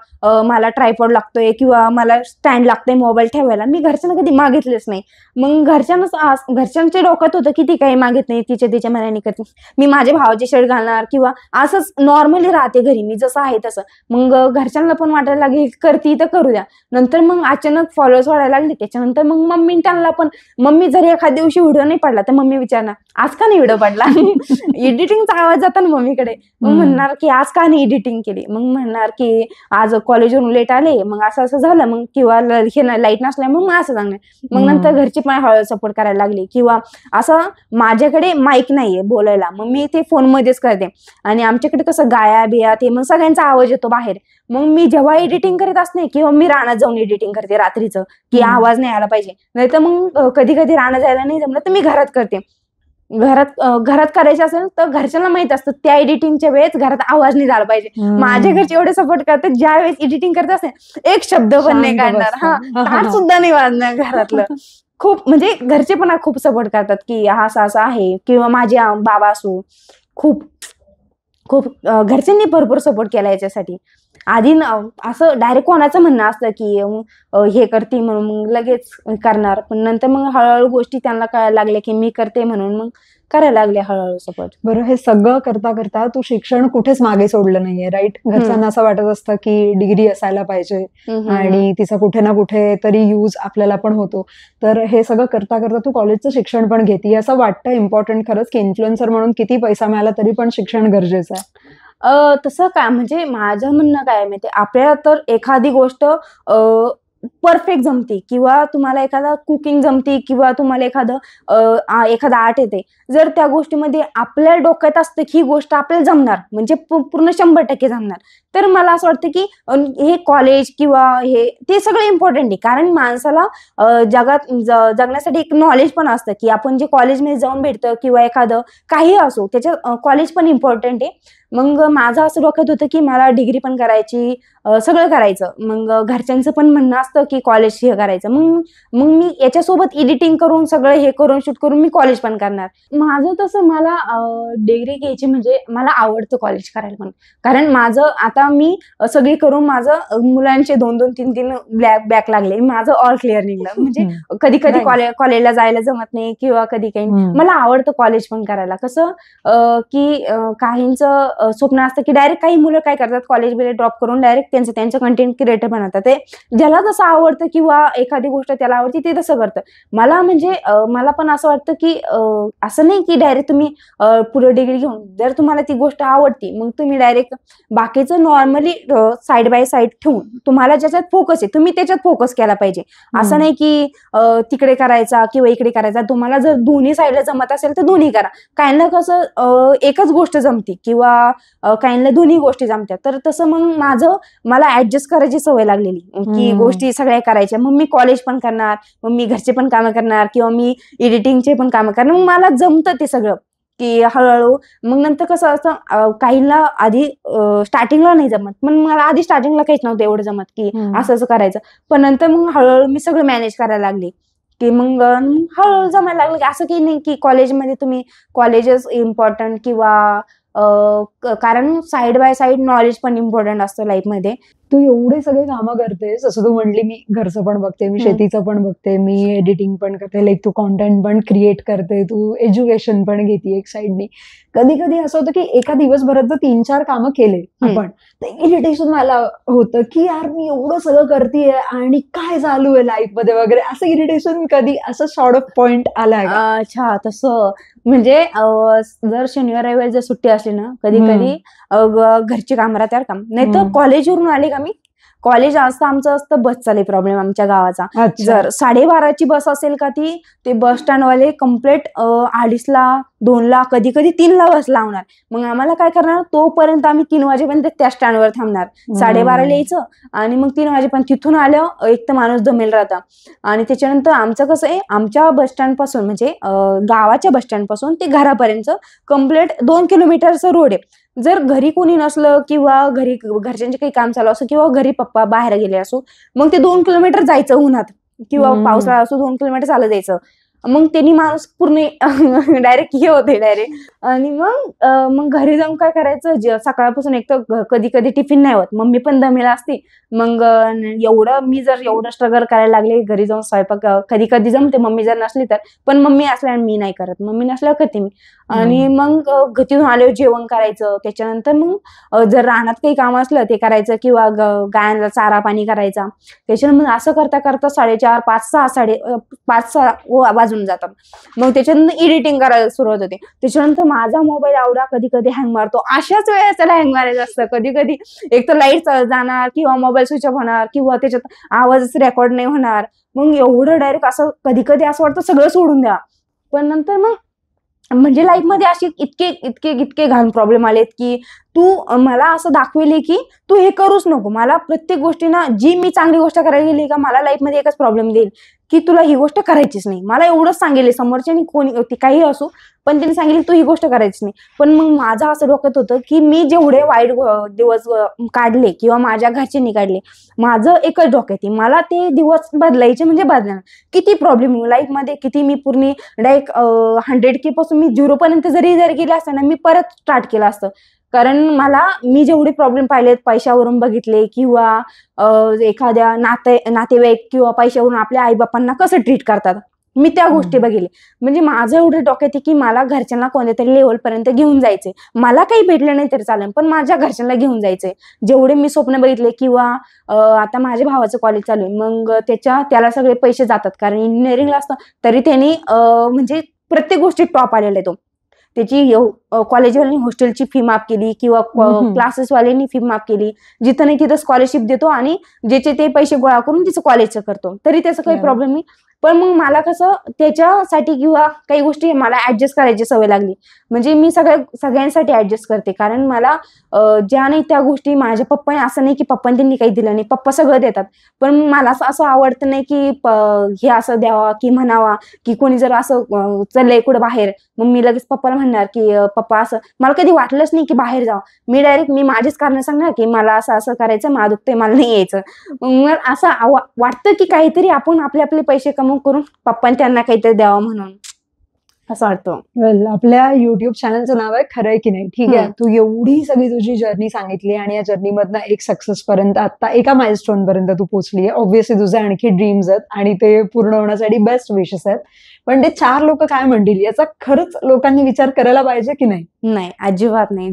मला ट्रायपॉड लागतोय, किंवा मला स्टँड लागतोय मोबाईल ठेवायला. मी घरच्यांना कधी मागितलेच नाही. मग घरच्यांच्या डोक्यात होतं की ती काही मागित नाही, तिच्या मनाने करते. मी माझ्या भावाचे शर्ट घालणार किंवा असंच नॉर्मली राहते घरी मी जसं आहे तसं. मग घरच्यांना पण वाटायला लागेल करती तर करू द्या. नंतर मग अचानक फॉलोअर्स वाढायला लागले. त्याच्यानंतर मग त्यांना पण, मम्मी जर एखाद्या दिवशी व्हिडिओ नाही पडला तर मम्मी विचारणार आज का नाही व्हिडिओ पडला. एडिटिंगचा आवाज जाता ना मम्मीकडे, मग म्हणणार की आज का नाही एडिटिंग केली. मग म्हणणार की आज कॉलेजवरून लेट आले, मग असं असं झालं, मग किंवा हे लाईट नसल्यामुळे मग असं सांगणार. मग नंतर घरची पण हळूहळू सपोर्ट करायला लागली. किंवा असं माझ्याकडे माईक नाहीये बोलायला, मग मी ते फोनमध्येच करते. आणि आमच्याकडे कसं गाया बिया ते मग सगळ्यांचा आवाज येतो बाहेर. मग मी जेव्हा एडिटिंग करत असते किंवा मी रानात जाऊन एडिटिंग करते रात्रीचं, की आवाज नाही आला पाहिजे. नाही तर मग कधी कधी रानात जायला नाही जमलं तर मी घरात करते. घरात करायचं असेल तर घरच्यांना माहित असतं त्या एडिटिंगच्या वेळेस घरात आवाज नाही झाला पाहिजे. माझे घरचे एवढे सपोर्ट करतात, ज्या वेळेस एडिटिंग करत असेल एक शब्द पण नाही काढणार, ताट सुद्धा नाही वाजणार घरातलं. खूप म्हणजे घरचे पण खूप सपोर्ट करतात की हा असं असं आहे. किंवा माझे बाबा असो, खूप खूप घरच्यांनी भरपूर सपोर्ट केला याच्यासाठी. आधी असं डायरेक्ट कोणाचं म्हणणं असतं की हे करते म्हणून मग लगेच करणार, पण नंतर मग हळूहळू गोष्टी त्यांना कळायला लागल्या की मी करते म्हणून मग करायला लागले हळूहळू सपोर्ट. बरं, हे सगळं करता करता तू शिक्षण कुठेच मागे सोडलं नाहीये, राईट? घरच्यांना असं वाटत असतं की डिग्री असायला पाहिजे आणि तिचा कुठे ना कुठे तरी यूज आपल्याला पण होतो. तर हे सगळं करता करता तू कॉलेजचं शिक्षण पण घेते, असं वाटतं इम्पॉर्टंट खरंच की इन्फ्लुएन्सर म्हणून किती पैसा मिळाला तरी पण शिक्षण गरजेचं आहे? तसं काय म्हणजे माझं म्हणणं काय माहिती, आपल्याला तर एखादी गोष्ट परफेक्ट जमते किंवा तुम्हाला एखादा कुकिंग जमते किंवा तुम्हाला एखादा आर्ट येते, जर त्या गोष्टीमध्ये आपल्या डोक्यात असतं की ही गोष्ट आपल्याला जमणार म्हणजे पूर्ण 100% जमणार, तर मला असं वाटतं की हे कॉलेज किंवा हे ते सगळं इम्पॉर्टंट आहे. कारण माणसाला जगात जगण्यासाठी एक नॉलेज पण असतं की आपण जे कॉलेजमध्ये जाऊन भेटतं किंवा एखादं काही असो त्याच्यात कॉलेज पण इम्पॉर्टंट आहे. मग माझं असं डोक्यात होतं की मला डिग्री पण करायची, सगळं करायचं. मग घरच्यांचं पण म्हणणं असतं की कॉलेज हे करायचं. मग मी याच्यासोबत एडिटिंग करून सगळं हे करून शूट करून मी कॉलेज पण करणार. माझं तसं मला डिग्री घ्यायची म्हणजे मला आवडतं कॉलेज करायला पण. कारण माझं आता मी सगळी करून माझं मुलांचे 2-2, 3-3 बॅक लागले, माझं ऑल क्लिअर निघलं. म्हणजे कधी कधी कॉलेजला जायला जमत नाही किंवा कधी काही. मला आवडतं कॉलेज पण करायला. कसं की काहींचं स्वप्न असतं की डायरेक्ट काही मुलं काय करतात कॉलेजमध्ये ड्रॉप करून डायरेक्ट त्यांचं कंटेंट क्रिएटर बनवतात. ते ज्याला जसं आवडतं किंवा एखादी गोष्ट त्याला आवडते ते तसं करतं. मला म्हणजे मला पण असं वाटतं की असं नाही की डायरेक्ट तुम्ही पुढे डिग्री घेऊन जर तुम्हाला ती गोष्ट आवडती मग तुम्ही डायरेक्ट बाकीचं नॉर्मली साईड बाय साईड ठेवून तुम्हाला ज्याच्यात फोकस आहे तुम्ही त्याच्यात फोकस केला पाहिजे. असं नाही की तिकडे करायचा किंवा इकडे करायचा. तुम्हाला जर दोन्ही साईडला जमत असेल तर दोन्ही करा. काहींना कसं एकच गोष्ट जमती किंवा काहींना दोन्ही गोष्टी जमतात. तर तसं मग मला ऍडजस्ट करायची सवय लागलेली की गोष्टी सगळ्या करायच्या. मग मी कॉलेज पण करणार, मग मी घरचे पण कामं करणार किंवा मी एडिटिंगचे पण कामं करणार. मग मला जमतं ते सगळं की हळूहळू. मग नंतर कसं असतं काहींना आधी स्टार्टिंगला नाही जमत, पण मला आधी स्टार्टिंगला काहीच नव्हतं एवढं जमत की असं असं करायचं. पण नंतर मग हळूहळू मी सगळं मॅनेज करायला लागले की मग हळूहळू जमायला लागलं. असं काही नाही की कॉलेजमध्ये तुम्ही कॉलेजच इम्पॉर्टंट किंवा कारण साईड बाय साईड नॉलेज पण इम्पॉर्टंट असतं लाईफमध्ये. तू एवढे सगळे कामं करतेस, असं तू म्हणली मी घरचं पण बघते, मी शेतीचं पण बघते, मी एडिटिंग पण करते, लाईक तू कॉन्टेंट पण क्रिएट करते, तू एज्युकेशन पण घेते एक साईडनी. कधी कधी असं होतं की एका दिवसभरात जर 3-4 कामं केले आपण तर इरिटेशन मला होतं की यार मी एवढं सगळं करतेय आणि काय चालू आहे लाईफ मध्ये वगैरे, असं इरिटेशन कधी असं शॉर्ट ऑफ पॉइंट आलाय का? अच्छा, तसं म्हणजे जर शनिवार रविवार जर सुट्टी असली ना कधी कधी घरची कामं राहतात काम. नाही तर कॉलेजवरून आले का मी, कॉलेज असतं आमचं असतं बसचा लई प्रॉब्लेम आमच्या गावाचा. जर 12:30ची बस असेल का ते बस स्टँडवाले कम्प्लीट 2:30ला 2ला कधी कधी 3ला बस लावणार. मग आम्हाला काय करणार, तोपर्यंत आम्ही 3 वाजेपर्यंत त्या स्टँडवर थांबणार. 12:30ला यायचं आणि मग 3 वाजेपर्यंत तिथून आल्यावर एक तर माणूस दमेल राहता. आणि त्याच्यानंतर आमचं कसं आहे, आमच्या बस स्टँड पासून म्हणजे गावाच्या बस स्टँड पासून ते घरापर्यंत कम्प्लीट 2 किलोमीटरचं रोड आहे. जर घरी कोणी नसलं किंवा घरच्यांचे काही काम चालू असो किंवा घरी पप्पा बाहेर गेले असो मग ते 2 किलोमीटर जायचं उन्हात किंवा पावसाळा असो 2 किलोमीटर चालत जायचं. मग त्यांनी माणूस पूर्ण डायरेक्ट हे होते डायरेक्ट. आणि मग घरी जाऊन काय करायचं, सकाळपासून एक तर कधी कधी टिफिन नाही होत, मम्मी पण दमेला असते. मग मी जर एवढं स्ट्रगल करायला लागले घरी जाऊन स्वयंपाक कधी कधी जमते मम्मी जर नसली तर, पण मम्मी असल्यावर मी नाही करत, मम्मी नसल्यावर करते मी. आणि मग तिथून आल्यावर जेवण करायचं. त्याच्यानंतर मग जर रानात काही काम असलं ते करायचं किंवा गायांना चारा पाणी करायचा. त्याच्यानंतर असं करता करता 4:30, 5, 6 वाजून वाजून जातात. मग त्याच्यानंतर एडिटिंग करायला सुरुवात होते. त्याच्यानंतर माझा मोबाईल एवढा कधी कधी हँग मारतो. अशाच वेळेस त्याला हँग मारायचं असतं. कधी कधी एक तर लाईट जाणार किंवा मोबाईल स्विच ऑफ होणार किंवा त्याच्यात आवाजच रेकॉर्ड नाही होणार. मग एवढं डायरेक्ट असं कधी कधी असं वाटतं सगळं सोडून द्या. पण नंतर मग म्हणजे लाईफमध्ये असे इतके इतके इतके घाण प्रॉब्लेम आलेत की तू मला असं दाखवेल की तू हे करूच नको. मला प्रत्येक गोष्टीना जी मी चांगली गोष्ट करायला गेली का मला लाईफमध्ये एकच प्रॉब्लेम देईल की तुला ही गोष्ट करायचीच नाही. मला एवढंच सांगेल समोरच्यानी कोणी ती काही असो, पण त्यांनी सांगितलं तू ही गोष्ट करायची नाही. पण मग माझं असं डोक्यात होतं की मी जेवढे वाईट दिवस काढले किंवा माझ्या घरच्यांनी काढले, माझं एकच डोक्यात आहे मला ते दिवस बदलायचे म्हणजे बदलणार. किती प्रॉब्लेम लाईफमध्ये, किती मी पूर्ण डायरेक्ट 100K पासून मी 0 पर्यंत जरी गेले असते ना, मी परत स्टार्ट केलं असतं. कारण मी जेवढे प्रॉब्लेम पाहिलेत पैशावरून बघितले किंवा एखाद्या नातेवाईक किंवा पैशावरून आपल्या आईबापांना कसं ट्रीट करतात, मी त्या गोष्टी बघितले. म्हणजे माझं एवढं डोक्यात आहे की मला घरच्यांना कोणत्या तरी लेवलपर्यंत घेऊन जायचंय. मला काही भेटलं नाही तरी चालेल, पण माझ्या घरच्यांना घेऊन जायचंय. जेवढे मी स्वप्न बघितले किंवा आता माझ्या भावाचं कॉलेज चालू आहे, मग त्याला सगळे पैसे जातात कारण इंजिनिअरिंगला असतं. तरी त्यांनी म्हणजे प्रत्येक गोष्टी टॉप आलेला आहे तो. त्याची कॉलेजवाल्यांनी हॉस्टेलची फी माफ केली किंवा क्लासेसवाल्यांनी फी माफ केली. जिथं नाही तिथं स्कॉलरशिप देतो आणि ज्याचे ते पैसे गोळा करून तिचं कॉलेजचं करतो. तरी त्याचा काही प्रॉब्लेम नाही. पण मग मला कसं त्याच्यासाठी किंवा काही गोष्टी मला ऍडजस्ट करायची सवय लागली. म्हणजे मी सगळ्यांसाठी ऍडजस्ट करते. कारण मला ज्या नाही त्या गोष्टी माझ्या पप्पाने, असं नाही की पप्पाने त्यांनी काही दिलं नाही, पप्पा सगळं देतात. पण मला असं आवडतं नाही की हे असं द्यावा की म्हणावा की कोणी जर असं चाललंय कुठं बाहेर, मग मी लगेच पप्पाला म्हणणार की पप्पा असं. मला कधी वाटलंच नाही की बाहेर जावं. मी डायरेक्ट माझेच कारण सांगणार की मला असं करायचं, मला दुखतंय, मला नाही यायचं. मग असं वाटतं की काहीतरी आपण आपले पैसे करून पप्पांनी त्यांना काहीतरी द्यावं म्हणून असं वाटतं. वेल, आपल्या युट्यूब चॅनलचं नाव आहे खरंय की नाही. ठीक आहे, तू एवढी सगळी तुझी जर्नी सांगितली आणि या जर्नीमधनं एक सक्सेस पर्यंत, आता एका माइलस्टोन पर्यंत तू पोहोचली आहे. ऑब्व्हियसली तुझे आणखी ड्रीम्स आहेत आणि ते पूर्ण होण्यासाठी बेस्ट विशेस आहेत. पण ते 4 लोक काय म्हणतील याचा खरंच लोकांनी विचार करायला पाहिजे की नाही? नाही, अजिबात नाही.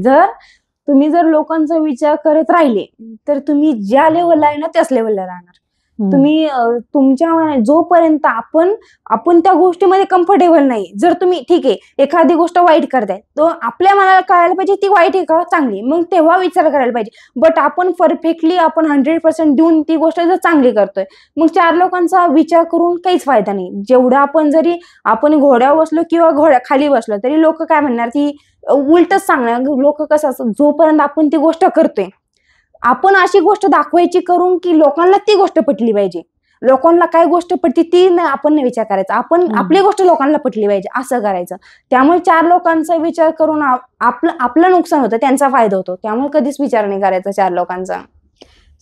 तुम्ही जर लोकांचा विचार करत राहिले तर तुम्ही ज्या लेवलला आहे ना त्याच लेवलला राहणार. तुम्ही तुमच्या जोपर्यंत आपण त्या गोष्टीमध्ये कम्फर्टेबल नाही, जर तुम्ही ठीक आहे एखादी गोष्ट वाईट करताय, तो आपल्या मनाला कळायला पाहिजे ती वाईट आहे का चांगली, मग तेव्हा विचार करायला पाहिजे. बट आपण परफेक्टली 100% देऊन ती गोष्ट जर चांगली करतोय, मग 4 लोकांचा विचार करून काहीच फायदा नाही. जेवढं जरी आपण घोड्यावर बसलो किंवा घोड्या खाली बसलो तरी लोक काय म्हणणार, ती उलटच सांगणार. लोक कसं असं, जोपर्यंत आपण ती गोष्ट करतोय आपण अशी गोष्ट दाखवायची करून की लोकांना ती गोष्ट पटली पाहिजे. लोकांना काय गोष्ट पटते ती आपण नाही विचार करायचा, आपण आपली गोष्ट लोकांना पटली पाहिजे असं करायचं. त्यामुळे 4 लोकांचा विचार करून आपलं नुकसान होतं, त्यांचा फायदा होतो. त्यामुळे कधीच विचार नाही करायचा 4 लोकांचा.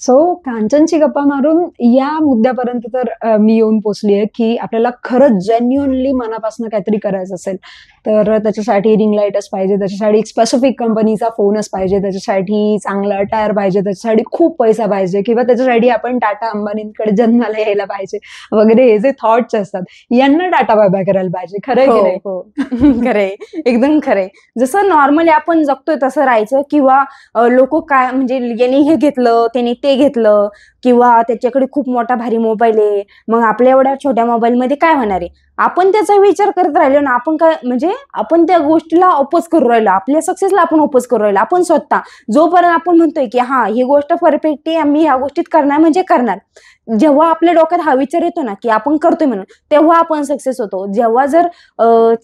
सो कांचनची गप्पा मारून या मुद्द्यापर्यंत तर मी येऊन पोचली आहे की आपल्याला खरंच जेन्युअनली मनापासून काहीतरी करायचं असेल तर त्याच्यासाठी रिंग लाईटच पाहिजे, त्याच्यासाठी एक स्पेसिफिक कंपनीचा फोनच पाहिजे, त्याच्यासाठी चांगला अटायर पाहिजे, त्याच्यासाठी खूप पैसा पाहिजे किंवा त्याच्यासाठी आपण टाटा अंबानींकडे जन्माला यायला पाहिजे वगैरे. हे जे थॉट्स असतात यांना टाटा बाय बाय करायला पाहिजे. खरंय की नाही? हो, खरंय, एकदम खरंय. जसं नॉर्मली आपण जगतोय तसं राहायचं. किंवा लोक काय म्हणजे यांनी हे घेतलं त्यांनी ते घेतलं किंवा त्याच्याकडे खूप मोठा भारी मोबाईल आहे, मग आपल्या एवढ्या छोट्या मोबाईल मध्ये काय होणार आहे, आपण त्याचा विचार करत राहिलो ना, आपण काय म्हणजे आपण त्या गोष्टीला अपोज करू राहिलो, आपल्या सक्सेसला आपण अपोज करू राहिलो. आपण स्वतः जोपर्यंत आपण म्हणतोय की हा ही गोष्ट परफेक्ट आहे, मी ह्या गोष्टीत करणार म्हणजे करणार, जेव्हा आपल्या डोक्यात हा विचार येतो ना की आपण करतोय म्हणून, तेव्हा आपण सक्सेस होतो. जेव्हा जर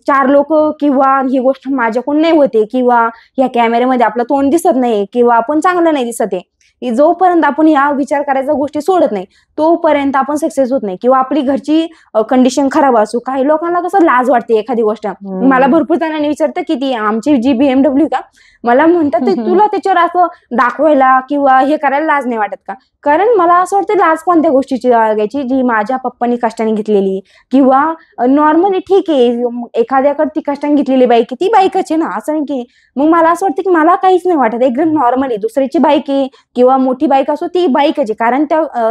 4 लोक किंवा ही गोष्ट माझ्याकडून नाही होते किंवा या कॅमेऱ्यामध्ये आपलं तोंड दिसत नाही किंवा आपण चांगलं नाही दिसत आहे, जोपर्यंत आपण ह्या विचार करायचा गोष्टी सोडत नाही तोपर्यंत आपण सक्सेस होत नाही. किंवा आपली घरची कंडिशन खराब असू, काही लोकांना कसं लाज वाटते एखादी गोष्ट. मला भरपूर जणांनी विचारतं की ती आमची जी BMW का, मला म्हणतात तुला त्याच्यावर असं दाखवायला किंवा हे करायला लाज नाही वाटत का? कारण मला असं वाटतं लाज कोणत्या गोष्टीची बाळगायची जी माझ्या पप्पांनी कष्टाने घेतलेली, किंवा नॉर्मली ठीक आहे एखाद्याकडे ती कष्टाने घेतलेली बाईक ती बाईकच आहे ना, असं नाही की. मग मला असं वाटतं की मला काहीच नाही वाटत, एकदम नॉर्मली दुसऱ्याची बाईक आहे किंवा मोठी बाईक असो ती बाईकच आहे. कारण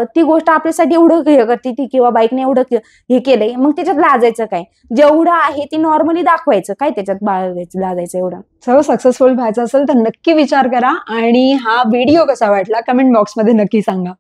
ती गोष्ट आपल्यासाठी एवढं हे करते ती, किंवा बाईकने एवढं हे केलंय, मग त्याच्यात लाजायचं काय? जेवढं आहे ती नॉर्मली दाखवायचं, काय त्याच्यात लाजायचं एवढं. सर्व सक्सेसफुल व्हायचं असेल तर नक्की विचार करा आणि हा व्हिडिओ कसा वाटला कमेंट बॉक्समध्ये नक्की सांगा.